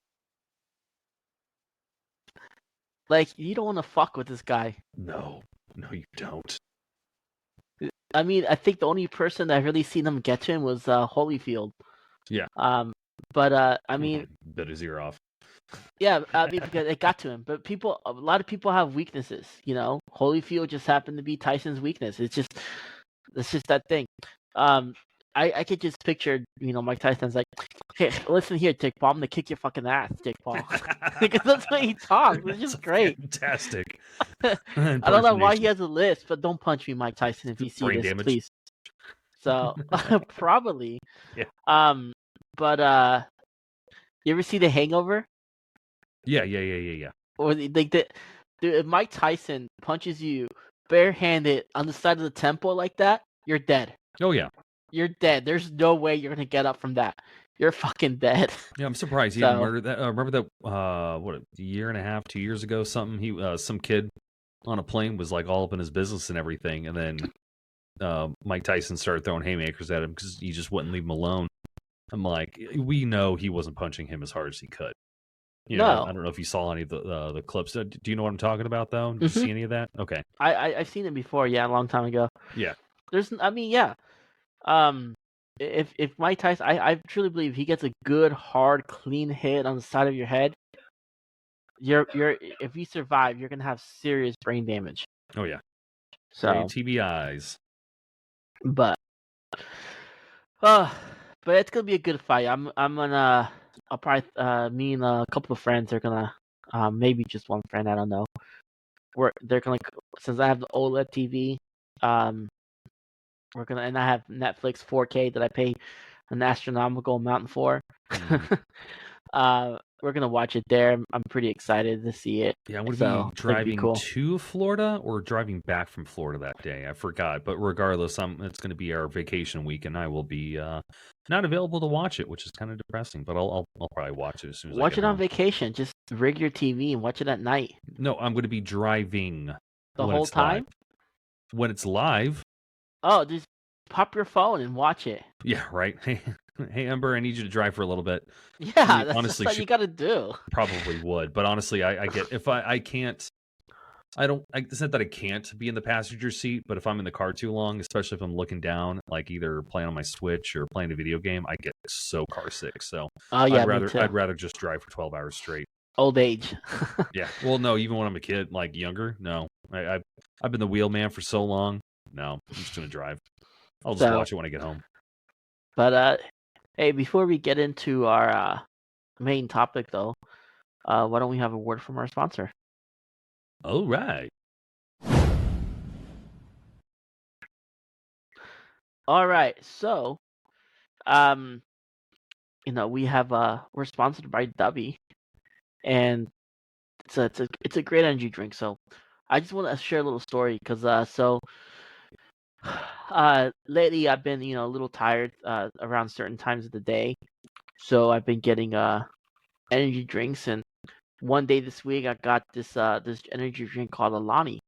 Like, you don't want to fuck with this guy. No, you don't. I mean, I think the only person that really seen him get to him was Holyfield. Yeah. But I mean, bit his ear off. Yeah, I mean, because it got to him. But a lot of people have weaknesses. Holyfield just happened to be Tyson's weakness. It's just that thing. I could just picture, Mike Tyson's like, okay, listen here, Jake Paul, I'm gonna kick your fucking ass, Jake Paul, because that's the way he talks. It's just great. Fantastic. I don't know why he has a list, but don't punch me, Mike Tyson, if you see this, damage. Please. So probably. Yeah. But you ever see The Hangover? Yeah. Or dude, if Mike Tyson punches you barehanded on the side of the temple like that, you're dead. Oh yeah. You're dead. There's no way you're gonna get up from that. You're fucking dead. Yeah, I'm surprised he didn't murder that. Remember that? A year and a half, 2 years ago, something. He some kid on a plane was like all up in his business and everything, and then Mike Tyson started throwing haymakers at him because he just wouldn't leave him alone. I'm like, we know he wasn't punching him as hard as he could. No. I don't know if you saw any of the clips. Do you know what I'm talking about, though? Did you see any of that? Okay. I've seen it before. Yeah, a long time ago. Yeah. Yeah. If Mike Tyson, I truly believe he gets a good, hard, clean hit on the side of your head, if you survive, you're gonna have serious brain damage. Oh yeah. So TBIs. But Uh, but it's gonna be a good fight. I'm gonna I'll probably me and a couple of friends are gonna maybe just one friend, I don't know. They're gonna, since I have the OLED TV, um we're gonna, and I have Netflix 4K that I pay an astronomical amount for. Mhm. We're gonna watch it there. I'm pretty excited to see it. Yeah, I'm going to So be I think it'd be driving cool. to Florida or driving back from Florida that day. I forgot, but regardless, it's going to be our vacation week, and I will be not available to watch it, which is kind of depressing. But I'll probably watch it as soon as I Watch get it on home. vacation. Just rig your TV and watch it at night. No, I'm going to be driving The when whole it's live. time? When it's live, Oh, just pop your phone and watch it. yeah, right. Hey, Ember, I need you to drive for a little bit. I Yeah, mean, that's honestly, all she you gotta do. probably would, but honestly, I get if I can't. I don't. It's not that I can't be in the passenger seat, but if I'm in the car too long, especially if I'm looking down, like either playing on my Switch or playing a video game, I get so car sick. So Oh I'd yeah, me rather too. I'd rather just drive for 12 hours straight. Old age. Yeah. Well, no, even when I'm a kid, like younger, no. I've been the wheel man for so long. No, I'm just gonna drive. I'll just So, watch it when I get home. but hey, before we get into our main topic though, why don't we have a word from our sponsor? All right. All right, so um, we have we're sponsored by Dubby, and it's a great energy drink. So I just want to share a little story because lately I've been a little tired around certain times of the day, so I've been getting energy drinks, and one day this week I got this energy drink called Alani.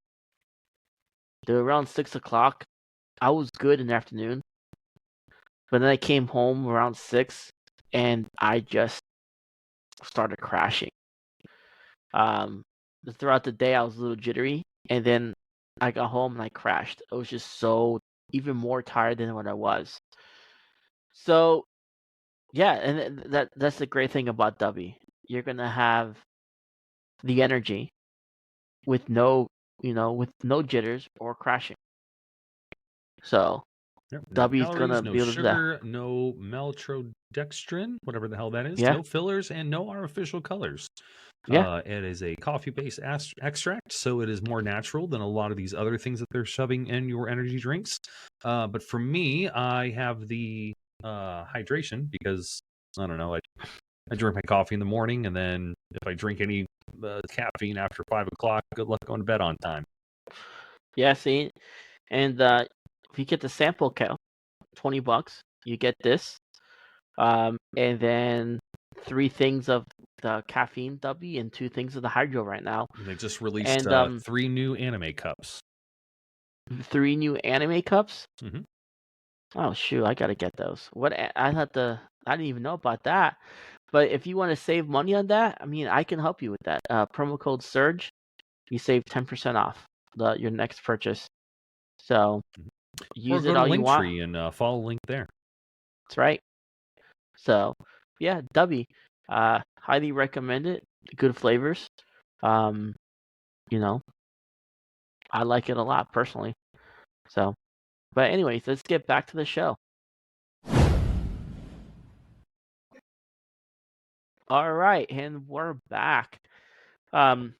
They were around 6 o'clock. I was good in the afternoon, but then I came home around 6, and I just started crashing. Um, Throughout the day I was a little jittery, and then I got home and I crashed. I was just so even more tired than what I was. So yeah, and that's the great thing about Dubby. You're gonna have the energy with no jitters or crashing. So Yep. No Dubby's calories, gonna no be able to do that. sugar, no maltodextrin, whatever the hell that is, Yeah, no fillers, and no artificial colors. yeah, It is a coffee-based extract, so it is more natural than a lot of these other things that they're shoving in your energy drinks. But for me, I have the hydration because I don't know. I drink my coffee in the morning, and then if I drink any caffeine after 5 o'clock, good luck going to bed on time. yeah. See, and if you get the sample count, $20, you get this, and then 3 things of the caffeine Dubby and 2 things of the hydro right now, And they just released and 3 new anime cups. 3 new anime cups. Hmm. Oh shoot, I gotta get those. I didn't even know about that. But if you want to save money on that, I mean, I can help you with that. Promo code Surge, you save 10% off your next purchase. So Or use go it to all you want. Linktree and follow the link there. That's right. So yeah, Dubby, highly recommend it. Good flavors. Um, you know, I like it a lot personally. So, but anyways, let's get back to the show. All right, and we're back. Um,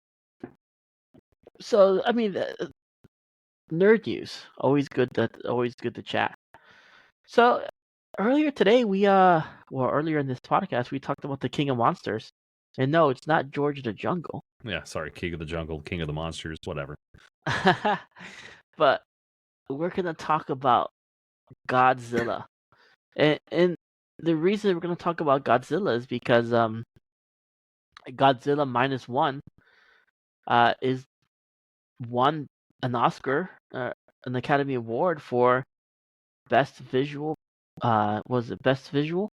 so I mean, nerd news, always good to chat. So earlier today earlier in this podcast we talked about the King of Monsters. And no, it's not George the Jungle. Yeah, sorry, King of the Jungle, King of the Monsters, whatever. But we're going to talk about Godzilla. And the reason we're going to talk about Godzilla is because Godzilla minus one is won an Oscar, an Academy Award for best visual. Was it best visual?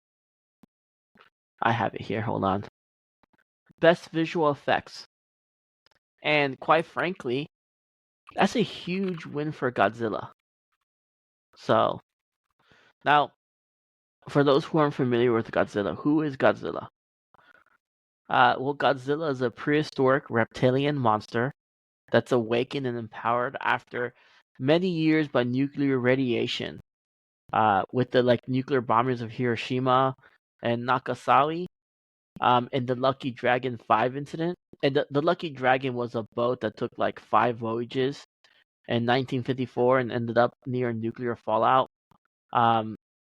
I have it here. Hold on. Best visual effects. And quite frankly, that's a huge win for Godzilla. So now, for those who aren't familiar with Godzilla, who is Godzilla? Well, Godzilla is a prehistoric reptilian monster that's awakened and empowered after many years by nuclear radiation. with the like nuclear bombers of Hiroshima and Nagasaki, and the Lucky Dragon 5 incident. And the Lucky Dragon was a boat that took like 5 voyages in 1954 and ended up near nuclear fallout. Um,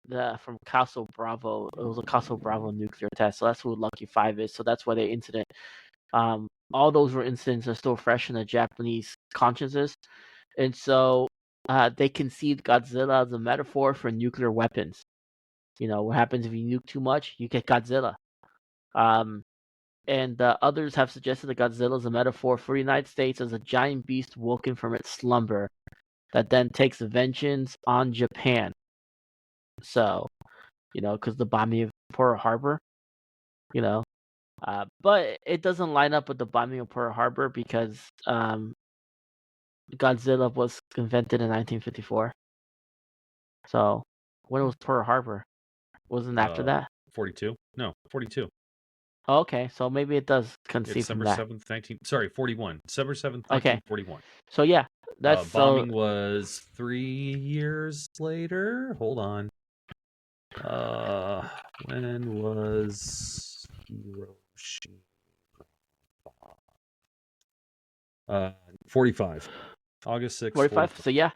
from Castle Bravo, it was a Castle Bravo nuclear test, so that's who Lucky 5 is. So that's why the incident. All those were incidents are still fresh in the Japanese consciences, and so they conceived Godzilla as a metaphor for nuclear weapons. You know what happens if you nuke too much? You get Godzilla. Um, and others have suggested that Godzilla is a metaphor for the United States as a giant beast woken from its slumber that then takes vengeance on Japan. So, because the bombing of Pearl Harbor, you know, but it doesn't line up with the bombing of Pearl Harbor because Godzilla was invented in 1954. So, when was Pearl Harbor? Wasn't after that? 42? No, 42. Oh, okay, so maybe it does Yeah, conceive from December that. 7th, 41. December 7th, Okay, 1941. so yeah, that's so. Bombing was 3 years later. Hold on. When was Hiroshima? 45. August 6th, 45. 45. So yeah,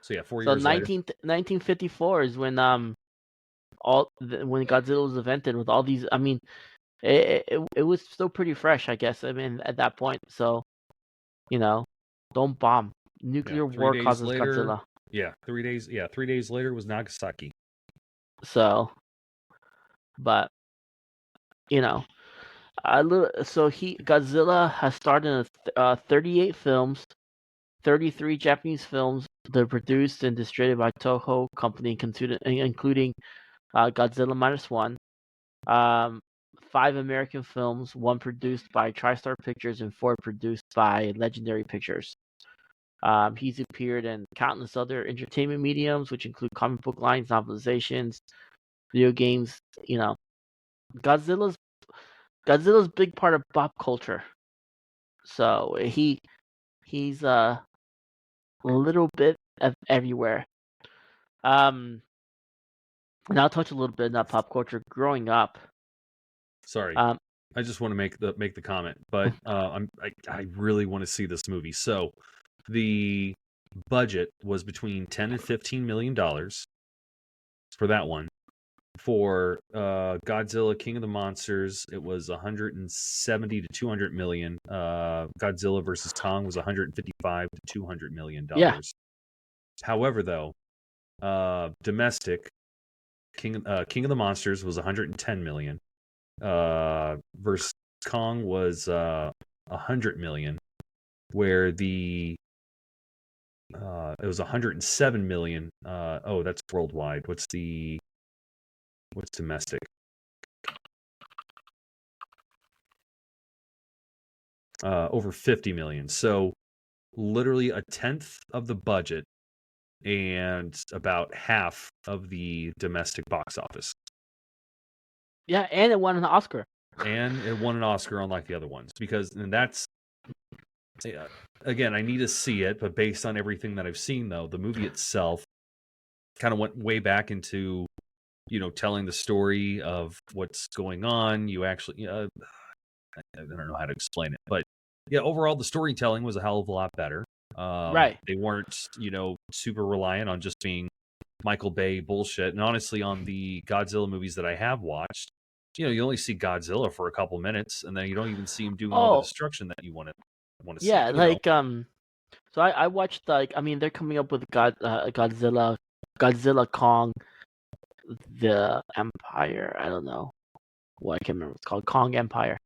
So yeah, 4 so years later. 1954 is when when Godzilla was invented with all these. I mean, it was still pretty fresh, I guess. I mean, at that point, so don't bomb. Yeah, Nuclear 3 war days causes later. Godzilla. Yeah, 3 days. Yeah, 3 days later was Nagasaki. So, but Godzilla has starred in 38 films, 33 Japanese films. They're produced and distributed by Toho Company, including Godzilla Minus One. 5 American films, 1 produced by TriStar Pictures and 4 produced by Legendary Pictures. He's appeared in countless other entertainment mediums, which include comic book lines, novelizations, video games. Godzilla's a big part of pop culture. So he's a little bit of everywhere. And I'll touch a little bit on pop culture. Growing up, Sorry, I just want to make the comment, but I really want to see this movie. So the budget was between $10 and $15 million for that one. For Godzilla King of the Monsters, it was 170 to 200 million. Godzilla versus Kong was 155 to 200 million yeah, dollars. However, though, domestic King of the Monsters was 110 million. Versus Kong was 100 million, where it was 107 million. That's worldwide. What's domestic? Over 50 million. So literally a tenth of the budget and about half of the domestic box office. yeah, and it won an Oscar. And it won an Oscar, unlike the other ones, and that's again, I need to see it, but based on everything that I've seen, though, the movie itself kind of went way back into telling the story of what's going on. You actually, I don't know how to explain it, but yeah, overall the storytelling was a hell of a lot better. Right. They weren't super reliant on just being Michael Bay bullshit. And honestly, on the Godzilla movies that I have watched, you only see Godzilla for a couple minutes, and then you don't even see him doing all the Oh, destruction that you want to see. yeah, like So I watched they're coming up with Godzilla, Kong, the Empire. I don't know what I can't remember. It's called Kong Empire.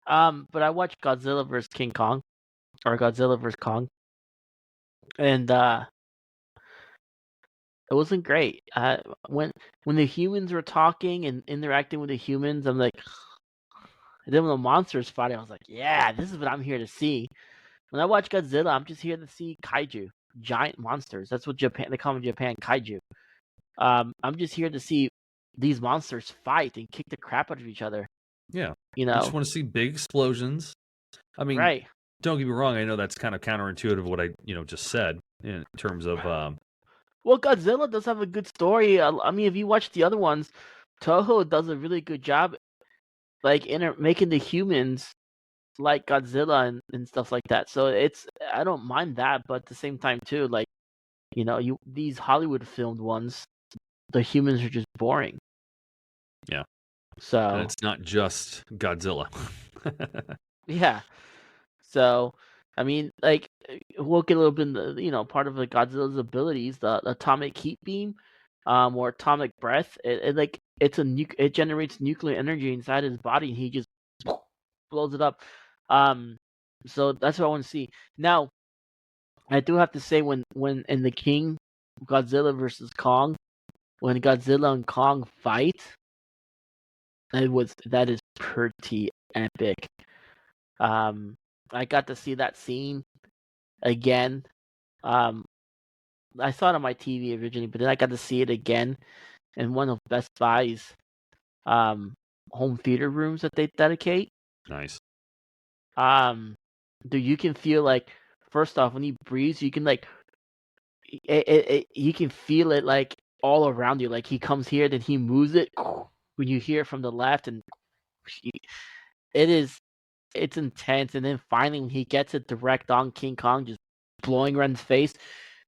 But I watched Godzilla vs King Kong, or Godzilla vs Kong, and it wasn't great. When the humans were talking and interacting with the humans, I'm like, and then when the monsters fighting, I was like, yeah, this is what I'm here to see. When I watch Godzilla, I'm just here to see kaiju, giant monsters. That's what they call them in Japan, kaiju. I'm just here to see these monsters fight and kick the crap out of each other. Yeah, you just want to see big explosions. I mean, right? Don't get me wrong. I know that's kind of counterintuitive what I just said in terms of Well, Godzilla does have a good story. I mean, if you watch the other ones, Toho does a really good job, like making the humans like Godzilla and stuff like that. So I don't mind that, but at the same time too, like these Hollywood filmed ones, the humans are just boring. Yeah, and So it's not just Godzilla. yeah, so I mean, like we'll get a little bit, part of the Godzilla's abilities, the atomic heat beam, or atomic breath. It generates nuclear energy inside his body, and he just blows it up. Um, so that's what I want to see. Now, I do have to say, when in the King Godzilla versus Kong, when Godzilla and Kong fight, that is pretty epic. Um, I got to see that scene again. Um, I saw it on my TV originally, but then I got to see it again in one of Best Buy's um home theater rooms that they dedicate. Nice. Dude, you can feel like, first off, when he breathes, you can like you can feel it like all around you. Like he comes here, then he moves it. When you hear it from the left, and it is it's intense. And then finally, when he gets it direct on King Kong, just blowing around his face,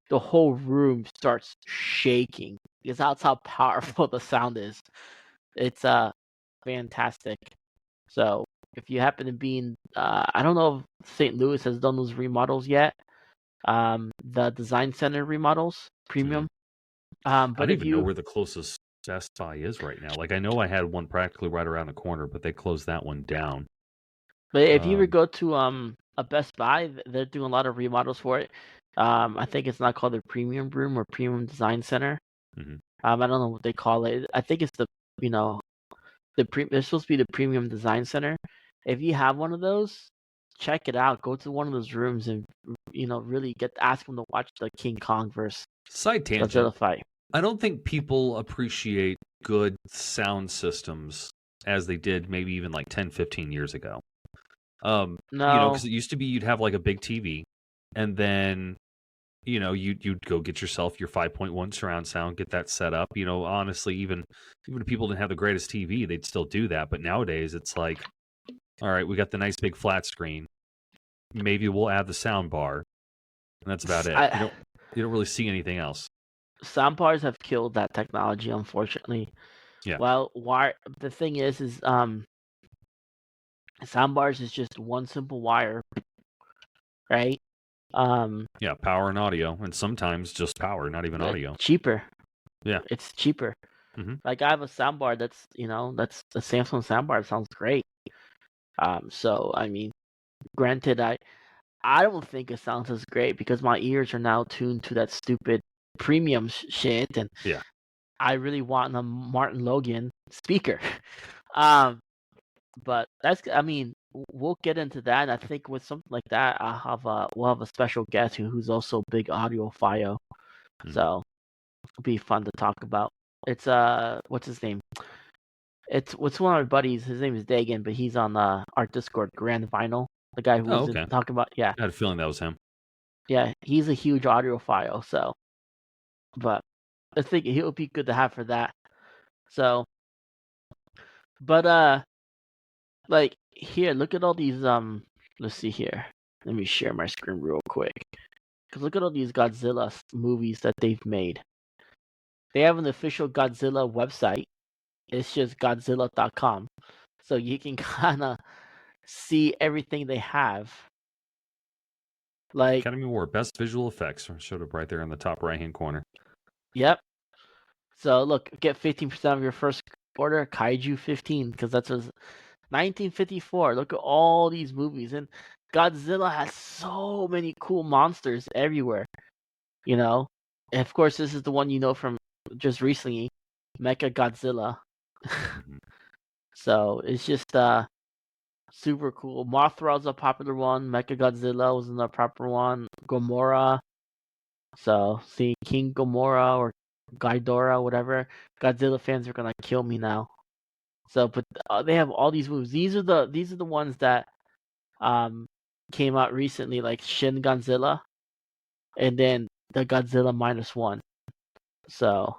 the whole room starts shaking because that's how powerful the sound is. It's fantastic. So if you happen to be in, I don't know if St. Louis has done those remodels yet. The design center remodels, Mm. premium. I But don't if even know you where the closest Best Buy is right now. Like I know I had one practically right around the corner, but they closed that one down. But if you ever Um, go to a Best Buy, they're doing a lot of remodels for it. I think it's not called the Premium Room or Premium Design Center. mhm. I don't know what they call it. I think it's you know it's supposed to be the Premium Design Center. If you have one of those, check it out. Go to one of those rooms and really ask them to watch the King Kong versus Side tangent. Godzilla fight. I don't think people appreciate good sound systems as they did maybe even like 10, 15 years ago. No, Because it used to be you'd have like a big TV, and then you'd go get yourself your 5.1 surround sound, get that set up. Honestly, even if people didn't have the greatest TV, they'd still do that. But nowadays, it's like, all right, we got the nice big flat screen. Maybe we'll add the sound bar, and that's about it. I You don't really see anything else. soundbars have killed that technology, unfortunately. Yeah, Well, the thing is soundbars is just one simple wire, right? Um, yeah, power and audio, and sometimes just power, not even it's audio. cheaper. Yeah. It's cheaper. Hmm. Like I have a soundbar that's a Samsung soundbar. It sounds great. So I mean, granted, I don't think it sounds as great because my ears are now tuned to that stupid premium shit, and Yeah. I really want a Martin Logan speaker. um, but I mean, we'll get into that. I think with something like that, we'll have a special guest who's also a big audiophile. Hmm. So it'll be fun to talk about. It's what's his name? What's one of my buddies. His name is Dagan, but he's on our Discord, Grand Vinyl. The guy who Oh, was okay. talking about, yeah, I had a feeling that was him. yeah, he's a huge audiophile. So, but I think he'll be good to have for that. So, but like here, look at all these. Let's see here. Let me share my screen real quick. Cause look at all these Godzilla movies that they've made. They have an official Godzilla website. It's just Godzilla.com, so you can kind of see everything they have. Like, Academy Award Best Visual Effects showed up right there in the top right hand corner. yep. So look, get 15% of your first order. Kaiju 15, because that's 1954. Look at all these movies, and Godzilla has so many cool monsters everywhere. You know, and of course, this is the one from just recently, Mecha Godzilla. Mhm. So it's just super cool. Mothra's a popular one. Mecha Godzilla was another popular one. Gamora. So see King Gamora or Ghidorah, whatever. Godzilla fans are gonna kill me now. So, but they have all these movies. These are the ones that came out recently, like Shin Godzilla, and then the Godzilla -1. So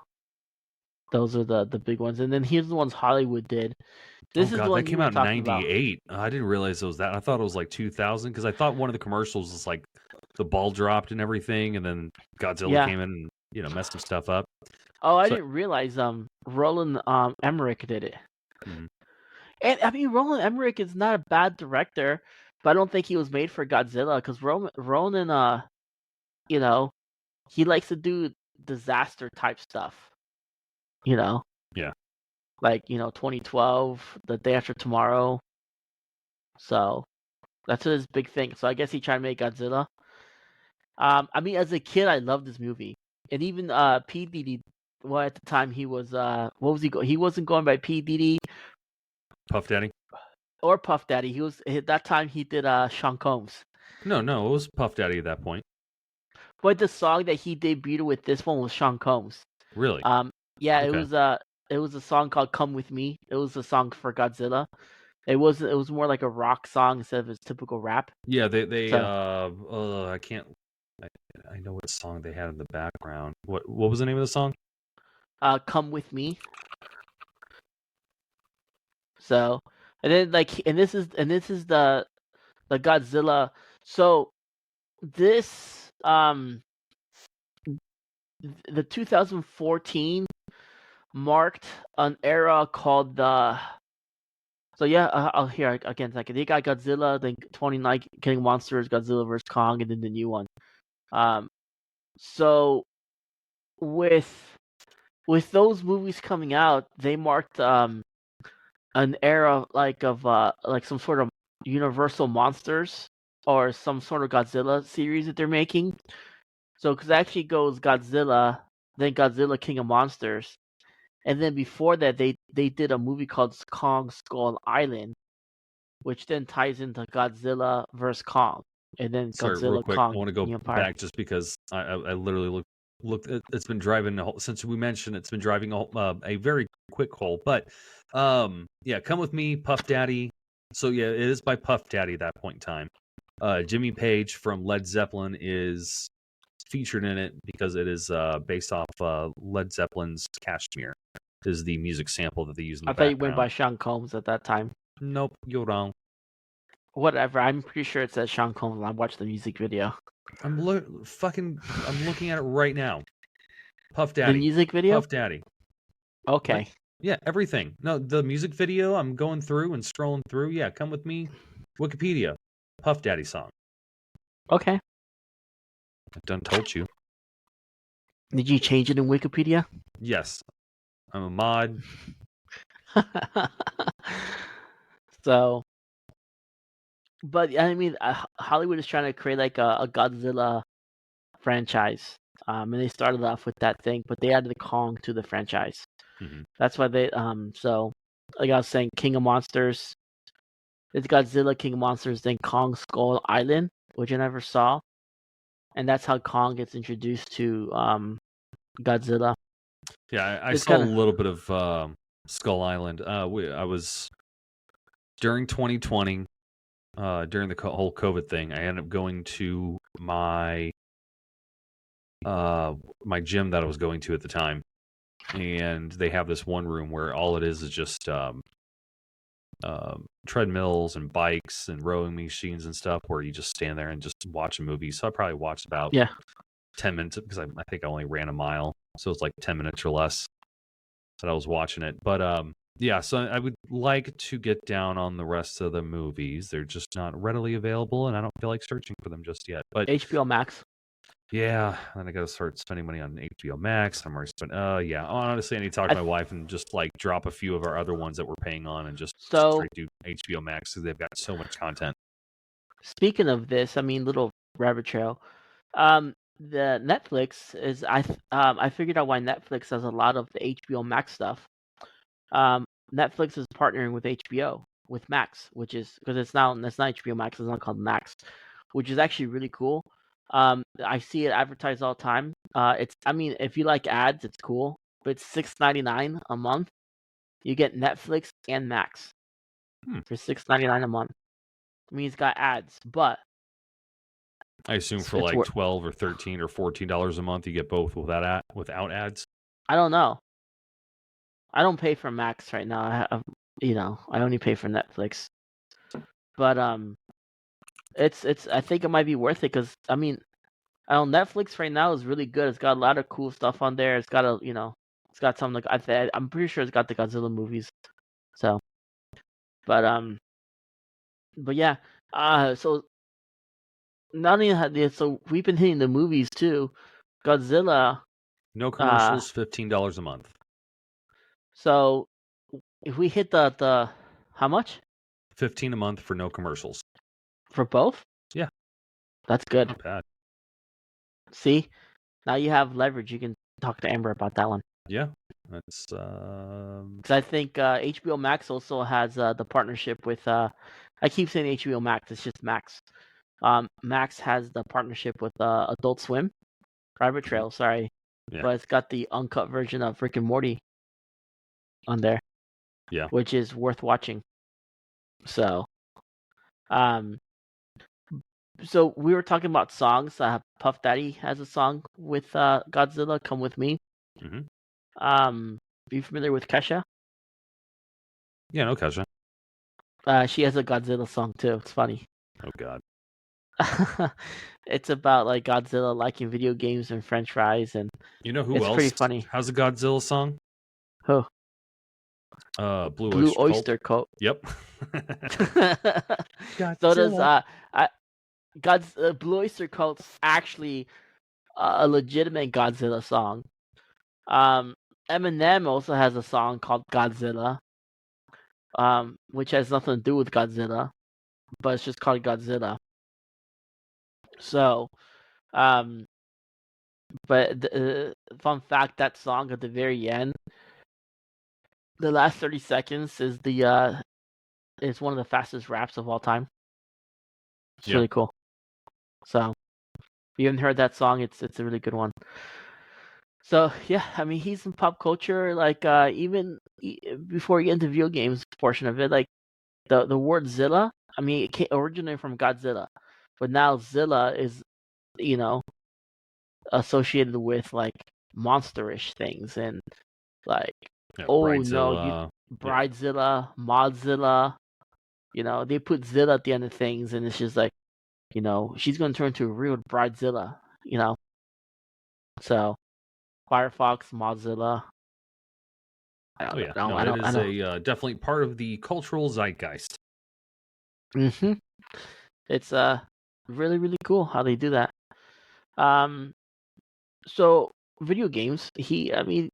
those are the big ones. And then here's the ones Hollywood did. Oh This is the God, that one you came were out in talking about. '98. I didn't realize it was that. I thought it was like 2000 because I thought one of the commercials was like the ball dropped and everything, and then Godzilla Yeah. came in and messed some stuff up. Oh, I So didn't realize Roland Emmerich did it. mhm. And I mean, Roland Emmerich is not a bad director, but I don't think he was made for Godzilla because Roland, you know, he likes to do disaster type stuff. You know, Yeah, like 2012, The Day After Tomorrow. So that's his big thing. So I guess he tried to make Godzilla. I mean, as a kid, I loved this movie, and even P Diddy. Well, at the time he was what was he? He wasn't going by P Diddy Puff Daddy. or Puff Daddy. He was at that time he did Sean Combs. No, it was Puff Daddy at that point. But the song that he debuted with this one was Sean Combs. Really? Um, yeah, Okay. it was a song called "Come with Me." It was a song for Godzilla. It was more like a rock song instead of his typical rap. Yeah, they So, I can't. I know what song they had in the background. What was the name of the song? "Come with Me." So, and then and this is the Godzilla. So this the 2014 marked an era called the. So yeah, I'll hear again. Like they got Godzilla, then 29 King Monsters, Godzilla vs Kong, and then the new one. Um, so with those movies coming out, they marked an era like some sort of Universal Monsters or some sort of Godzilla series that they're making. So because actually goes Godzilla, then Godzilla King of Monsters, and then before that they did a movie called Kong Skull Island, which then ties into Godzilla vs Kong, and then Sorry, real Godzilla quick. I Kong want to the go Empire. back just because I literally looked. It's been driving since we mentioned it's been driving a very quick hole. But yeah, Come With Me, Puff Daddy. So yeah, it is by Puff Daddy at that point in time. Jimmy Page from Led Zeppelin is featured in it because it is based off Led Zeppelin's Kashmir is the music sample that they use in the I thought you went background. by Sean Combs at that time. Nope, you're wrong. Whatever. I'm pretty sure it says Sean Combs when I watched the music video. I'm looking at it right now. Puff The Daddy. music video? Puff Daddy. What? Okay. Yeah, everything. No, the music video, I'm going through and scrolling through. Yeah, Come With Me. Wikipedia. Puff Daddy song. Okay. I've done told you. Did you change it in Wikipedia? Yes. I'm a mod. So, but I mean, Hollywood is trying to create like a Godzilla franchise. And they started off with that thing, but they added Kong to the franchise. Mhm. That's why they so like I was saying, King of Monsters. It's Godzilla, King of Monsters, then Kong Skull Island, which I never saw, and that's how Kong gets introduced to Godzilla. Yeah, I It's saw a kind of little bit of Skull Island. I was during 2020, during the whole COVID thing. I ended up going to my gym that I was going to at the time, and they have this one room where all it is just treadmills and bikes and rowing machines and stuff where you just stand there and just watch a movie. So I probably watched about yeah. 10 minutes because I think I only ran a mile. So it's like 10 minutes or less that I was watching it. But yeah, so I would like to get down on the rest of the movies. They're just not readily available and I don't feel like searching for them just yet. But HBO Max. yeah, then I got to start spending money on HBO Max. I'm already spending. Yeah, honestly, I need to talk to I, my wife and just like drop a few of our other ones that we're paying on and just so straight to HBO Max because they've got so much content. speaking of this, I mean, little rabbit trail. The Netflix is I figured out why Netflix has a lot of the HBO Max stuff. Netflix is partnering with HBO with Max, which is because it's not HBO Max, it's not called Max, which is actually really cool. I see it advertised all the time. I mean, if you like ads, it's cool, but it's $6.99 a month. You get Netflix and Max for $6.99 a month. I mean, it's got ads, but I assume for it's like worth. 12 or 13 or $14 a month, you get both without ads. I don't know. I don't pay for Max right now. I only pay for Netflix. But it's I think it might be worth it because I mean, I know Netflix right now is really good. It's got a lot of cool stuff on there. It's got it's got some like I'm pretty sure it's got the Godzilla movies. So, but but yeah. So not only so we've been hitting the movies too. Godzilla. No Uh, commercials, $15 a month. so if we hit the how much 15 a month for no commercials. for both? Yeah, That's good. not bad. See, now you have leverage. You can talk to Amber about that one. Yeah, that's Because I think HBO Max also has the partnership with. I keep saying HBO Max. It's just Max. Max has the partnership with Adult Swim, Rabbit Trail. Sorry, yeah, but it's got the uncut version of Rick and Morty on there, yeah. which is worth watching. So, um, so we were talking about songs. Puff Daddy has a song with Godzilla. Come with me. Hmm. Are you familiar with Kesha? Yeah, no question. She has a Godzilla song too. It's funny. Oh God. It's about like Godzilla liking video games and French fries, and You know who it's pretty else funny. has a Godzilla song? Oh, Blue Blue Oyster Cult. Oyster Cult. Yep. So does Godzilla. I, God's Blue Oyster Cult's actually a legitimate Godzilla song. Um, Eminem also has a song called Godzilla, which has nothing to do with Godzilla, but it's just called Godzilla. So, um, but the fun fact, that song at the very end, the last 30 seconds is one of the fastest raps of all time. It's Yeah. really cool. So if you haven't heard that song, it's a really good one. So yeah, I mean he's in pop culture, like even before you get into video games portion of it, like the word Zilla. I mean it originated from Godzilla, but now Zilla is you know associated with like monsterish things and like Yeah. oh no, you Bridezilla. Yeah. Bridezilla, Modzilla. They put Zilla at the end of things, and it's just like she's gonna turn into a real Bridezilla. So Firefox, Mozilla. Oh yeah. No, No, I it don't. I is don't. a definitely part of the cultural zeitgeist. Hmm. It's really really cool how they do that. Um, so video games. I mean,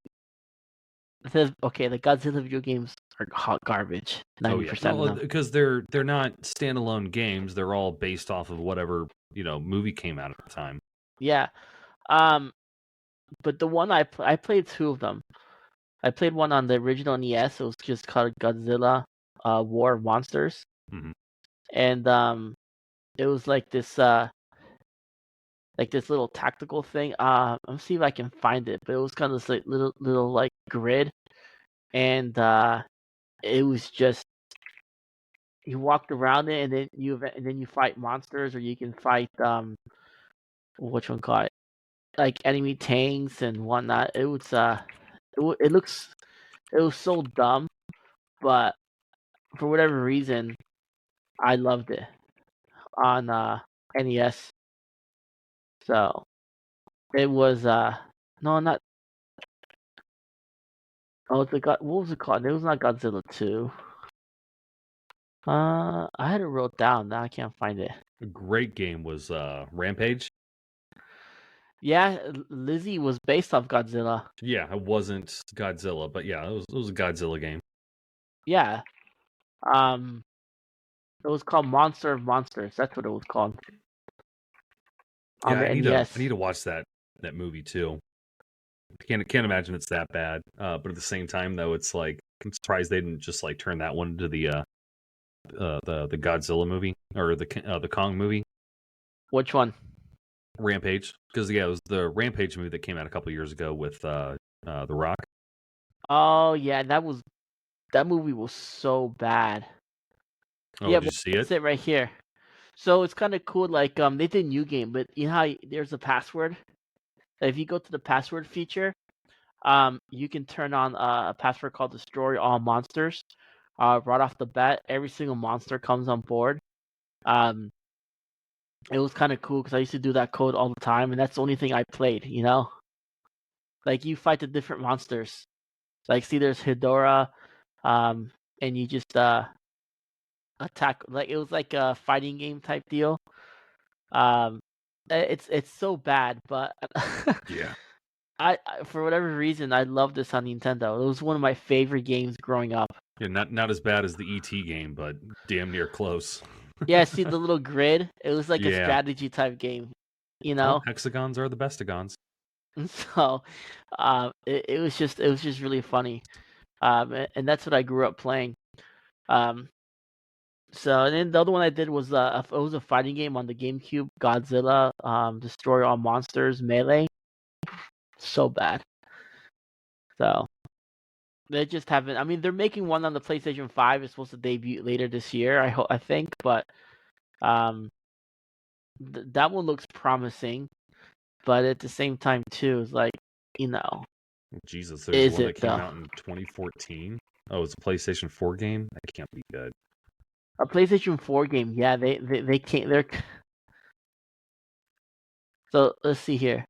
the Godzilla video games are hot garbage. Oh 90% yeah. of Well, them. because they're not standalone games. They're all based off of whatever movie came out at the time. Yeah. Um, but the one I played two of them. I played one on the original NES. It was just called Godzilla, War of Monsters, Hmm. and it was like this little tactical thing. Let's see if I can find it. But it was kind of this like little like grid, and it was just you walked around it, and then you fight monsters, or you can fight which one call it like enemy tanks and whatnot. It was it was so dumb, but for whatever reason, I loved it on NES. So it was no, not. Oh, what was it called? It was not Godzilla 2. I had it wrote down. Now I can't find it. A great game was Rampage. Yeah, Lizzie was based off Godzilla. Yeah, it wasn't Godzilla, but yeah, it was a Godzilla game. Yeah. Um, it was called Monster of Monsters. That's what it was called on Yeah, the I need NES. to watch that movie too. Can't imagine it's that bad. But at the same time, though, it's like I'm surprised they didn't just like turn that one into the Godzilla movie or the Kong movie, Which one? Rampage. Because yeah, it was the Rampage movie that came out a couple years ago with The Rock. Oh yeah, that movie was so bad. Oh, Yeah, did you but see it? that's it right here. So it's kind of cool. Like they did new game, but you know how there's a password. If you go to the password feature, You can turn on a password called Destroy All Monsters. Right off the bat, every single monster comes on board. Um, it was kind of cool because I used to do that code all the time, and that's the only thing I played. Like you fight the different monsters. Like, see, there's Hedora, and you just attack. Like it was like a fighting game type deal. Um, it's so bad, but Yeah. I for whatever reason I love this on Nintendo. It was one of my favorite games growing up. Yeah, not as bad as the ET game, but damn near close. Yeah, see the little grid. It was like a Yeah. strategy type game, you Oh, know. hexagons are the bestagons. And so, it was just really funny. And that's what I grew up playing. Um, so and then the other one I did was it was a fighting game on the GameCube, Godzilla, Destroy All Monsters, Melee. So bad. So they just haven't. I mean, they're making one on the PlayStation 5. It's supposed to debut later this year. I think, but um, that one looks promising. But at the same time, too, it's like, you know, Jesus, there's is one it that came though? out in 2014. Oh, it's a PlayStation 4 game. That can't be good. A PlayStation 4 game, yeah, they can't. They're so let's see here.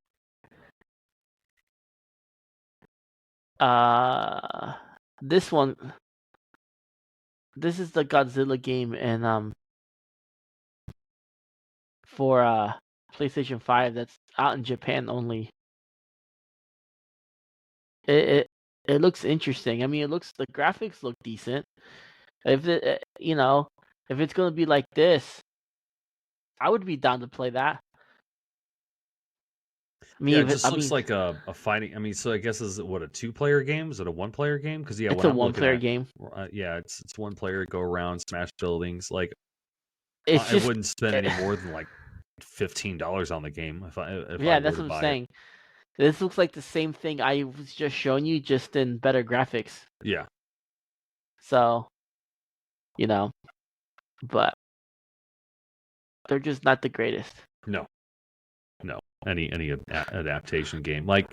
Uh, this one, this is the Godzilla game, and for PlayStation 5 that's out in Japan only. It it, it looks interesting. I mean, the graphics look decent. If if it's gonna be like this, I would be down to play that. I Yeah, mean, it just looks like a fighting. I mean, so I guess is it what, a two-player game? Is it a one-player game? Because yeah, it's when a I'm looking one-player at, game. yeah, it's one player, go around, smash buildings. Like It's I just, wouldn't spend any more than like $15 on the game if I yeah, were that's to what I'm buy it. saying. This looks like the same thing I was just showing you, just in better graphics. Yeah, So, you know, but they're just not the greatest. no, no, any adaptation game like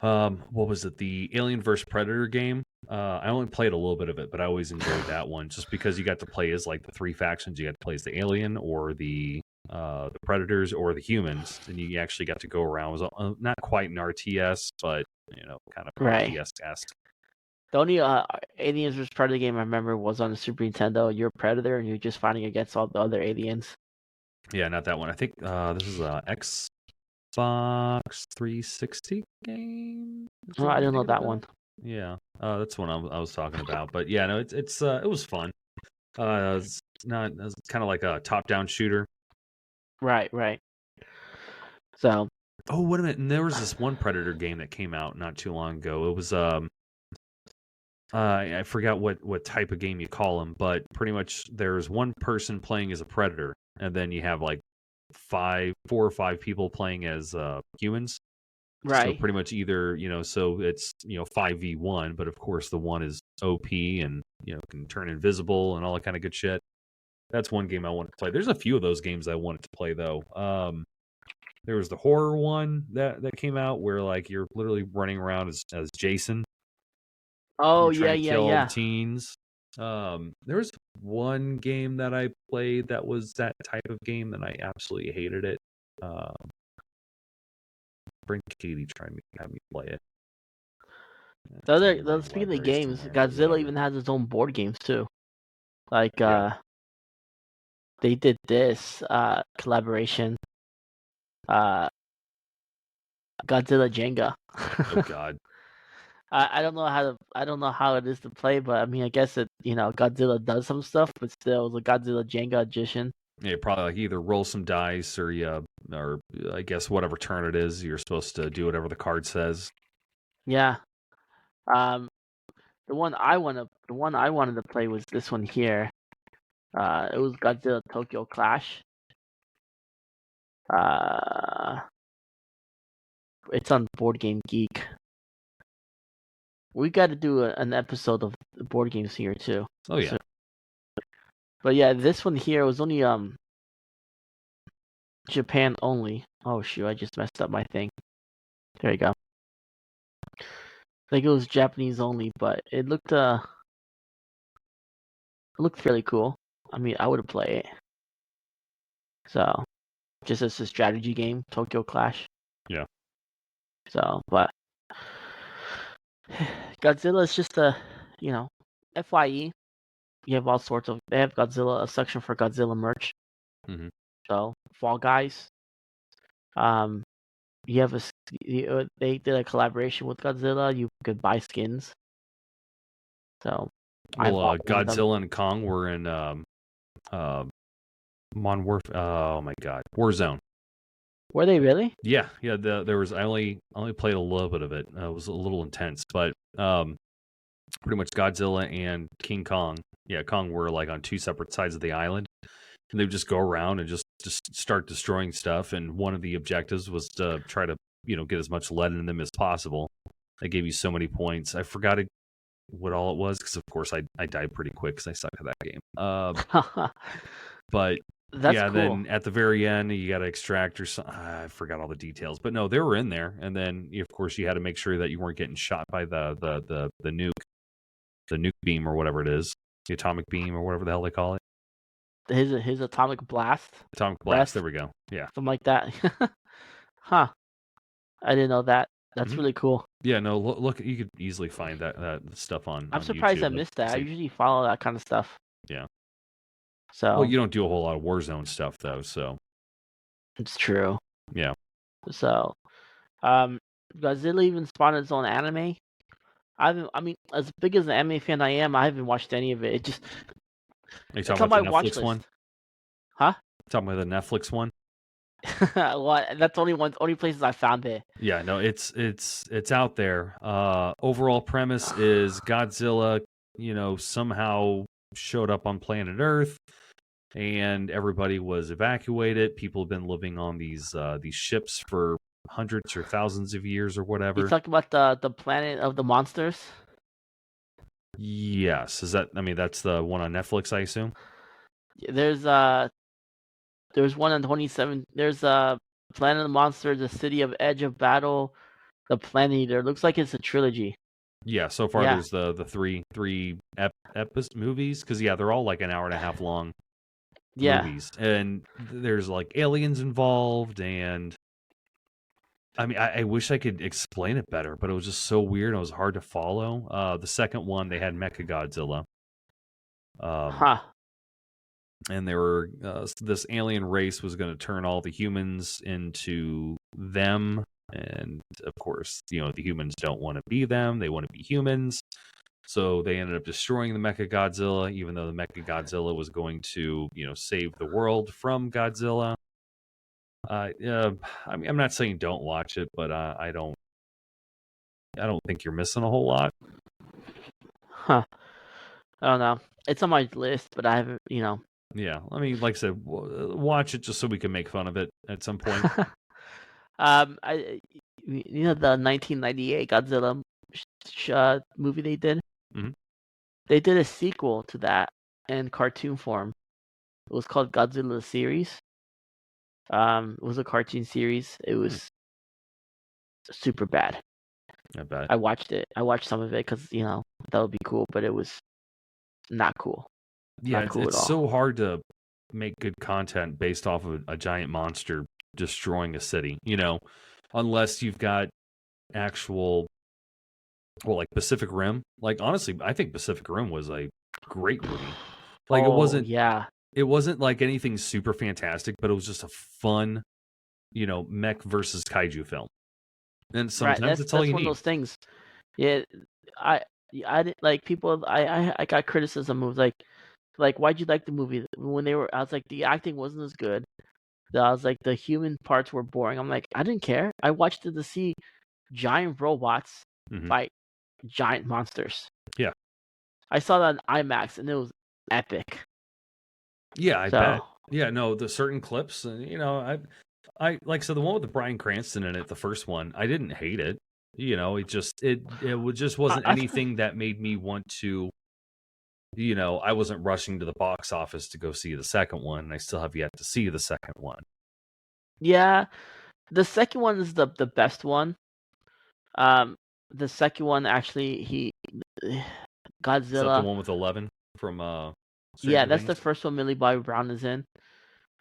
what was it, the Alien vs Predator game? I only played a little bit of it, but I always enjoyed that one just because you got to play as like the three factions. You got to play as the alien or the predators or the humans, and you actually got to go around. It was not quite an RTS, but kind of Right. RTS-esque. The only Aliens vs Predator game I remember was on the Super Nintendo. You're a predator and you're just fighting against all the other aliens. Yeah, not that one. I think this is a Xbox 360 game. Is Oh, that what I I'm don't know thinking that one. about? Yeah, that's what I was talking about. But yeah, no, it was fun. It's kind of like a top-down shooter. Right, right. So, Oh, wait a minute! And there was this one Predator game that came out not too long ago. It was I forgot what type of game you call them, but pretty much there's one person playing as a predator, and then you have like four or five people playing as humans. So right. pretty much either, so it's 5v1, but of course the one is OP and can turn invisible and all that kind of good shit. That's one game I wanted to play. There's a few of those games I wanted to play though. There was the horror one that came out where like you're literally running around as Jason. Oh, You're yeah, trying to yeah, kill all the yeah. teens. There was one game that I played that was that type of game, and I absolutely hated it. Bring Katie trying to have me play it. Speaking of games, Godzilla even has its own board games too. Like Yeah. they did this collaboration, uh Godzilla Jenga. Oh God. I don't know how it is to play, but I mean, I guess Godzilla does some stuff, but still, it's a Godzilla Jenga edition. Yeah, probably like either roll some dice or I guess whatever turn it is, you're supposed to do whatever the card says. Yeah. Um, the one I wanted to play was this one here. It was Godzilla Tokyo Clash. Uh, it's on Board Game Geek. We got to do an episode of the board games here too. Oh yeah. But yeah, this one here was only Japan only. Oh shoot, I just messed up my thing. There you go. think it was Japanese only, but it looked fairly cool. I mean, I would play it. So, just as a strategy game, Tokyo Clash. Yeah. So, but Godzilla is just FYE. You have all sorts of. They have Godzilla, a section for Godzilla merch. Hmm. So, Fall Guys. Um, you have they did a collaboration with Godzilla. You could buy skins. So, I Well, bought one of them. Godzilla and Kong were in Modern Warfare. Oh my God, Warzone. Were they really? Yeah, yeah. There was I only played a little bit of it. It was a little intense, but pretty much Godzilla and King Kong. Yeah, Kong were like on two separate sides of the island, and they would just go around and just start destroying stuff. And one of the objectives was to try to get as much lead in them as possible. They gave you so many points. I forgot what all it was because of course I died pretty quick because I suck at that game. But That's yeah, cool. then at the very end you got to extract or something. I forgot all the details, but no, they were in there. And then of course you had to make sure that you weren't getting shot by the nuke beam or whatever it is, the atomic beam or whatever the hell they call it. His atomic blast, Atomic blast. breath, There we go. Yeah. something like that. Huh. I didn't know that. That's Hmm. really cool. Yeah. No. Look, you could easily find that stuff I'm on surprised YouTube. I Like, missed that. I see, usually follow that kind of stuff. yeah. Well, So you don't do a whole lot of Warzone stuff though, so it's true. yeah. So um Godzilla even spawned its own anime. I mean, as big as an anime fan I am, I haven't watched any of it. It just Are you it's talking on about the my watch Netflix one? list. Huh? Talking about the Netflix one? Well, that's only places I found it. Yeah, no, it's out there. Overall premise is Godzilla, somehow showed up on planet Earth and everybody was evacuated. People have been living on these ships for hundreds or thousands of years or You whatever. talk about the planet of the monsters? Yes, I mean that's the one on Netflix, I assume. There's one on 27. There's Planet of the Monsters, the City of Edge of Battle, the Planet Eater. Looks like it's a trilogy. Yeah, so far Yeah. there's the three movies because yeah, they're all like an hour and a half long Yeah. movies, and there's like aliens involved, and I mean I wish I could explain it better, but it was just so weird. It was hard to follow. The second one they had Mechagodzilla, Huh. and they were this alien race was going to turn all the humans into them, and of course the humans don't want to be them; they want to be humans. So they ended up destroying the Mechagodzilla, even though the Mechagodzilla was going to, save the world from Godzilla. I mean, I'm not saying don't watch it, but I don't think you're missing a whole lot. Huh. I don't know. It's on my list, but I haven't, Yeah, I mean, like I said, watch it just so we can make fun of it at some point. I the 1998 Godzilla movie they did. Mhm. They did a sequel to that in cartoon form. It was called Godzilla series. It was a cartoon series. It was super bad. I bet. I watched it. I watched some of it because that would be cool, but it was not cool. Yeah, Not it's cool at it's all. so hard to make good content based off of a giant monster destroying a city. Unless you've got actual, well, like Pacific Rim. Like honestly, I think Pacific Rim was a great movie. Like it Oh wasn't yeah, it wasn't like anything super fantastic, but it was just a fun, mech versus kaiju film. And right. sometimes That's that's all that's you one of need. those things. Yeah, I I didn't like people. I got criticism of like why'd you like the movie when they were? I was like the acting wasn't as good. I was like the human parts were boring. I'm like I didn't care. I watched it to see giant robots Hmm. fight giant monsters. Yeah. I saw that in IMAX and it was epic. Yeah, I bet. So Yeah, no, the certain clips, I like so the one with the Bryan Cranston in it, the first one, I didn't hate it. Just wasn't I anything that made me want to. I wasn't rushing to the box office to go see the second one, and I still have yet to see the second one. yeah, the second one is the best one. The second one actually, Is that the Godzilla. one with 11 from Yeah, Stranger that's the Things? first one Millie Bobby Brown is in.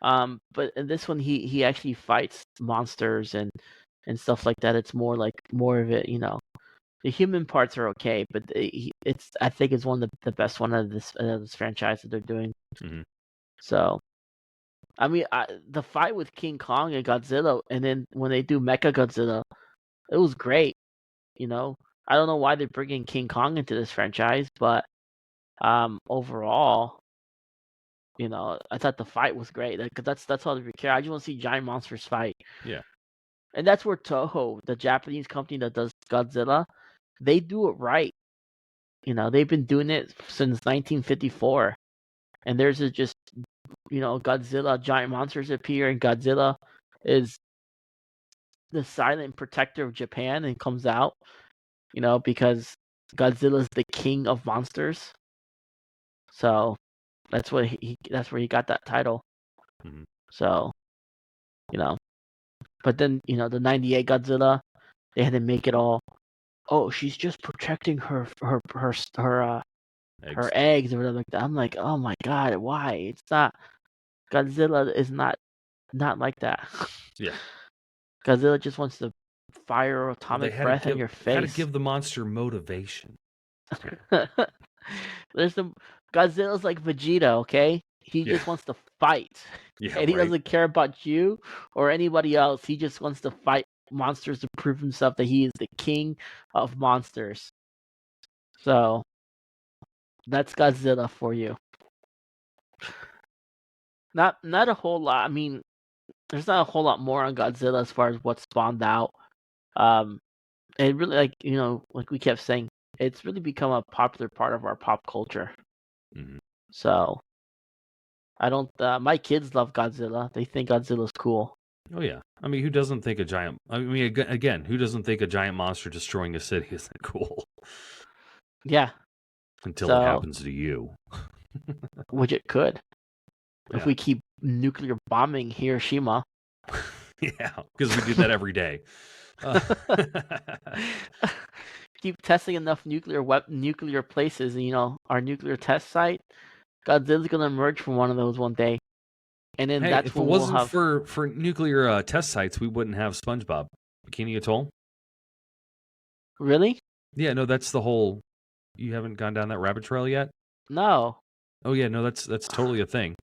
But in this one, he actually fights monsters and stuff like that. It's more of it, The human parts are okay, but it's I think it's one of the best one of this franchise that they're doing. Hmm. So I mean, the fight with King Kong and Godzilla, and then when they do Mecha Godzilla, it was great. You know, I don't know why they're bringing King Kong into this franchise, but overall, I thought the fight was great. Because that's all they care. I just want to see giant monsters fight. Yeah. And that's where Toho, the Japanese company that does Godzilla, they do it right. They've been doing it since 1954. And theirs is just, Godzilla, giant monsters appear, and Godzilla is the silent protector of Japan and comes out, because Godzilla is the king of monsters. So that's where he got that title. Hmm. So, but then, the 98 Godzilla, they had to make it all, oh, she's just protecting her Eggs. eggs or whatever like that. I'm like, oh my god, why? It's not Godzilla is not like that. Yeah. Godzilla just wants to fire Well, they atomic breath in your face. give the monster motivation. There's some Godzilla's like Vegeta, okay? He Yeah. just wants to fight. Yeah, And he right. doesn't care about you or anybody else. He just wants to fight monsters to prove himself that he is the king of monsters. So that's Godzilla for you. Not a whole lot. I mean, there's not a whole lot more on Godzilla as far as what spawned out. It really, like we kept saying, it's really become a popular part of our pop culture. Hmm. So I don't. My kids love Godzilla. They think Godzilla's cool. Oh yeah. I mean, who doesn't think a giant? I mean, again, who doesn't think a giant monster destroying a city isn't cool? Yeah. Until it So, happens to you. which it could, if Yeah. we keep nuclear bombing Hiroshima. Yeah, because we do that every day. Keep testing enough nuclear places, and our nuclear test site, Godzilla's gonna emerge from one of those one day, and then Hey, that's if it when we'll wasn't have. for nuclear test sites, we wouldn't have SpongeBob. Bikini Atoll? Really? Yeah, no, that's the whole. You haven't gone down that rabbit trail yet? No. Oh yeah, no, that's totally a thing.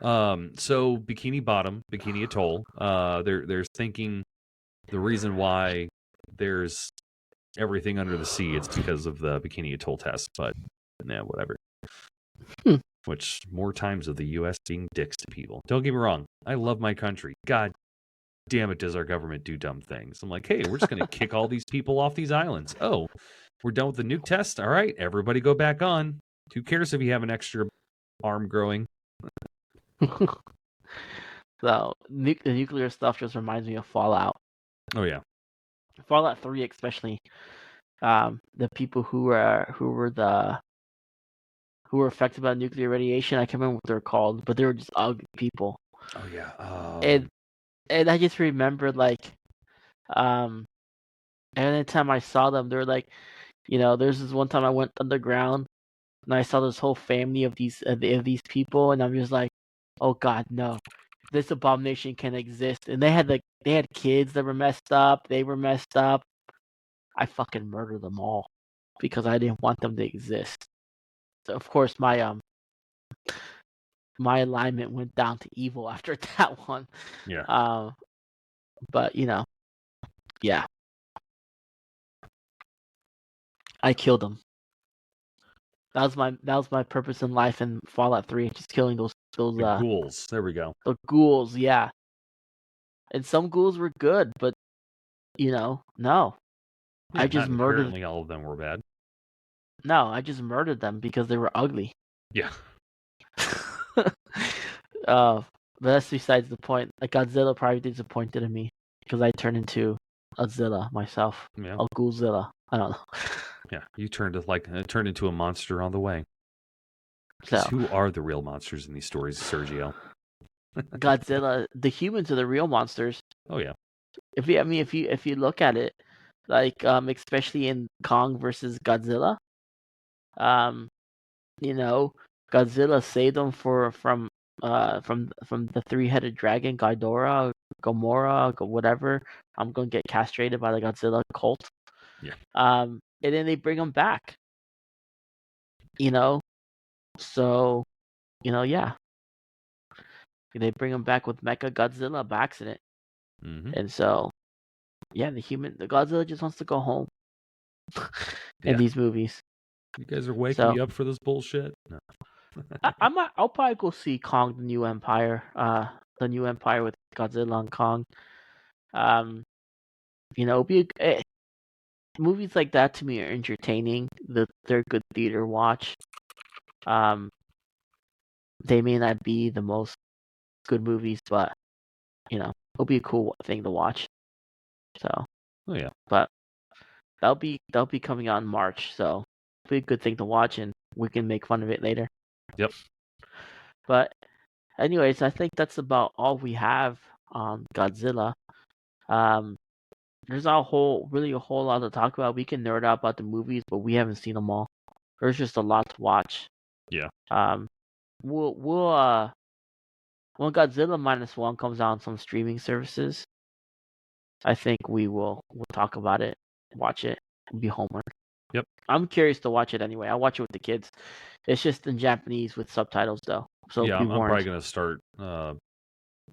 So Bikini Bottom, Bikini Atoll, they're thinking the reason why there's everything under the sea, it's because of the Bikini Atoll test, but nah, whatever. Which more times of the U.S. being dicks to people. Don't get me wrong, I love my country. God damn it, does our government do dumb things? I'm like, hey, we're just gonna kick all these people off these islands. Oh, we're done with the nuke test. All right, everybody go back on. Who cares if you have an extra arm growing? So the nuclear stuff just reminds me of Fallout. Oh yeah. Fallout 3 especially. The people who were affected by nuclear radiation. I can't remember what they're called, but they were just ugly people. Oh yeah. And I just remember um, anytime I saw them, they were like, there's this one time I went underground and I saw this whole family of these people, and I'm just like, oh God, no, this abomination can exist. And they had kids that were messed up. They were messed up. I fucking murdered them all because I didn't want them to exist. So of course my alignment went down to evil after that one. Yeah. But yeah, I killed them. That was my purpose in life in Fallout 3, just killing those The ghouls. There we go. the ghouls. Yeah, and some ghouls were good, but no, Yeah, I not just murdered. inherently all of them were bad. No, I just murdered them because they were ugly. Yeah. But that's besides the point. Like Godzilla probably disappointed in me because I turned into a Zilla myself, Yeah. a Ghoulzilla. I don't know. Yeah. You turned into a monster on the way. So Who are the real monsters in these stories, Sergio? Godzilla, the humans are the real monsters. Oh yeah. If you look at it, like especially in Kong versus Godzilla. Um, you know, Godzilla saved them from the three-headed dragon Ghidorah, Gamora, whatever. I'm gonna get castrated by the Godzilla cult. Yeah. And then they bring him back. You know, so yeah, they bring him back with Mecha Godzilla by accident, Mm-hmm. and so yeah, the Godzilla just wants to go home in Yeah. these movies. You guys are waking So me up for this bullshit? No. I'll probably go see Kong the new Empire with Godzilla and Kong. Um, movies like that to me are entertaining. They're good theater watch. Um, they may not be the most good movies, but it'll be a cool thing to watch. So, Oh yeah. but that'll be coming out in March, so it'll be a good thing to watch, and we can make fun of it later. Yep. But anyways, I think that's about all we have on Godzilla. Um, there's really a whole lot to talk about. We can nerd out about the movies, but we haven't seen them all. There's just a lot to watch. Yeah. Um, we'll when Godzilla -1 comes out on some streaming services, I think we'll talk about it, watch it, and be homework. Yep. I'm curious to watch it anyway. I watch it with the kids. It's just in Japanese with subtitles though, so Yeah, be I'm probably warned. gonna start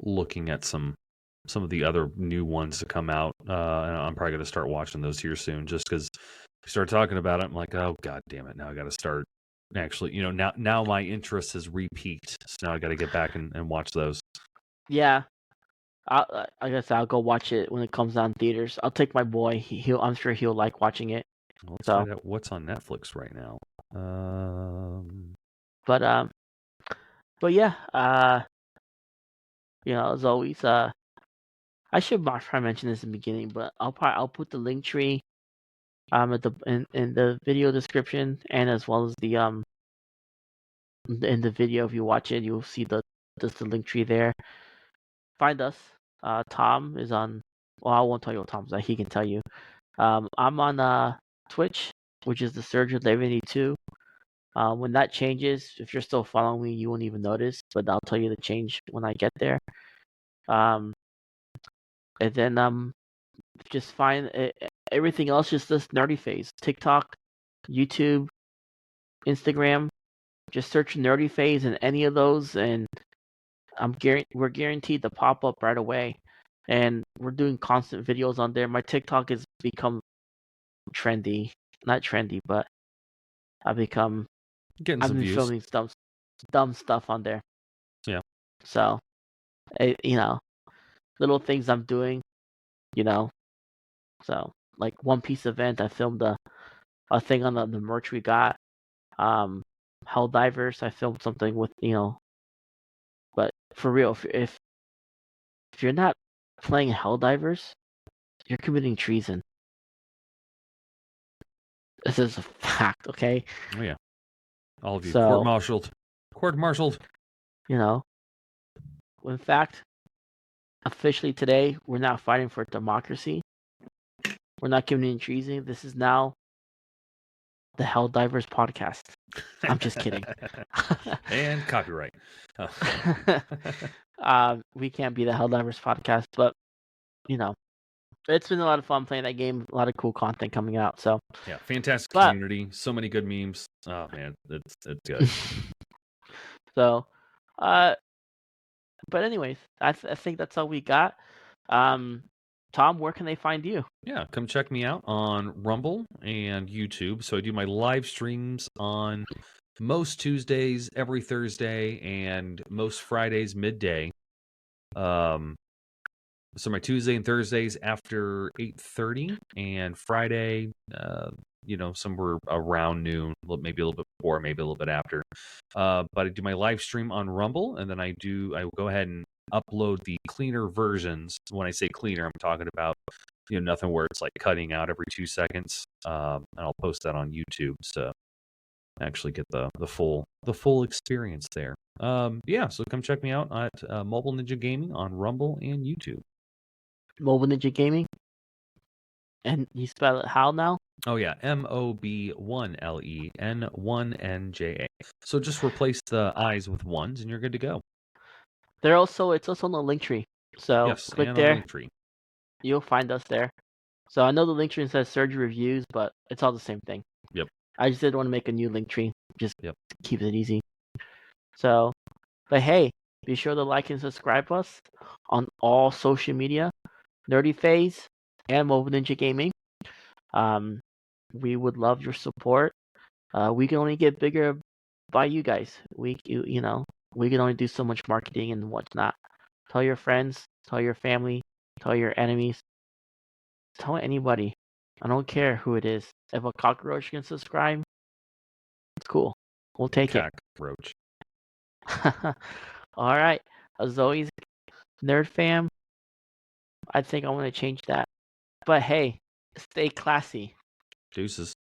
looking at some of the other new ones to come out, and I'm probably gonna start watching those here soon. Just because we start talking about it, I'm like, oh god damn it! Now I got to start. Actually, now my interest has repeaked, so now I got to get back and watch those. Yeah, I guess I'll go watch it when it comes out in theaters. I'll take my boy. I'm sure he'll like watching it. Well, let's So, find out what's on Netflix right now. but yeah, as always, I should probably mention this in the beginning, but I'll put the link tree at in the video description, and as well as the in the video. If you watch it, you'll see the link tree there. Find us. Tom is on. Well, I won't tell you what Tom's on. He can tell you. I'm on Twitch, which is the Surge of 82. When that changes, if you're still following me, you won't even notice, but I'll tell you the change when I get there. And then just find everything else. Just this nerdy phase. TikTok, YouTube, Instagram. Just search nerdy phase in any of those, and we're guaranteed to pop up right away. And we're doing constant videos on there. My TikTok has become trendy, not trendy, but I've become. Getting I've some been views. filming dumb stuff on there. Yeah. So, little things I'm doing, you know. So, like One Piece event, I filmed a thing on the merch we got. Helldivers, I filmed something with, but for real, if you're not playing Helldivers, you're committing treason. This is a fact, okay? Oh yeah. All of you So, court-martialed. Court-martialed. In fact, officially today, we're not fighting for democracy. We're not committing treason. This is now the Helldivers podcast. I'm just kidding. And copyright. Oh. We can't be the Helldivers podcast, but it's been a lot of fun playing that game. A lot of cool content coming out. So yeah, fantastic community. So many good memes. Oh man, it's good. So, but anyways, I think that's all we got. Tom, where can they find you? Yeah, come check me out on Rumble and YouTube. So I do my live streams on most Tuesdays, every Thursday, and most Fridays midday. So my Tuesday and Thursdays after 8:30, and Friday, somewhere around noon, maybe a little bit before, maybe a little bit after. But I do my live stream on Rumble, and then I will go ahead and upload the cleaner versions. When I say cleaner, I'm talking about nothing where it's like cutting out every 2 seconds. And I'll post that on YouTube to actually get the full experience there. So come check me out at Mobile Ninja Gaming on Rumble and YouTube. Mobile Ninja Gaming. And you spell it how now? Oh yeah, MOB1LEN1NJA. So just replace the I's with ones, and you're good to go. It's also on the link tree. So Yes, click and on the there, link tree. you'll find us there. So I know the link tree says Surge Reviews, but it's all the same thing. Yep. I just did want to make a new link tree, just Yep. to keep it easy. So, but hey, be sure to like and subscribe us on all social media, Nerdy Phase and Mobile Ninja Gaming. We would love your support. We can only get bigger by you guys. We can only do so much marketing and whatnot. Tell your friends, tell your family, tell your enemies, tell anybody. I don't care who it is. If a cockroach can subscribe, it's cool. We'll take it. Cockroach. All right. As always, Nerd Fam, I think I want to change that. But hey, stay classy. Deuces.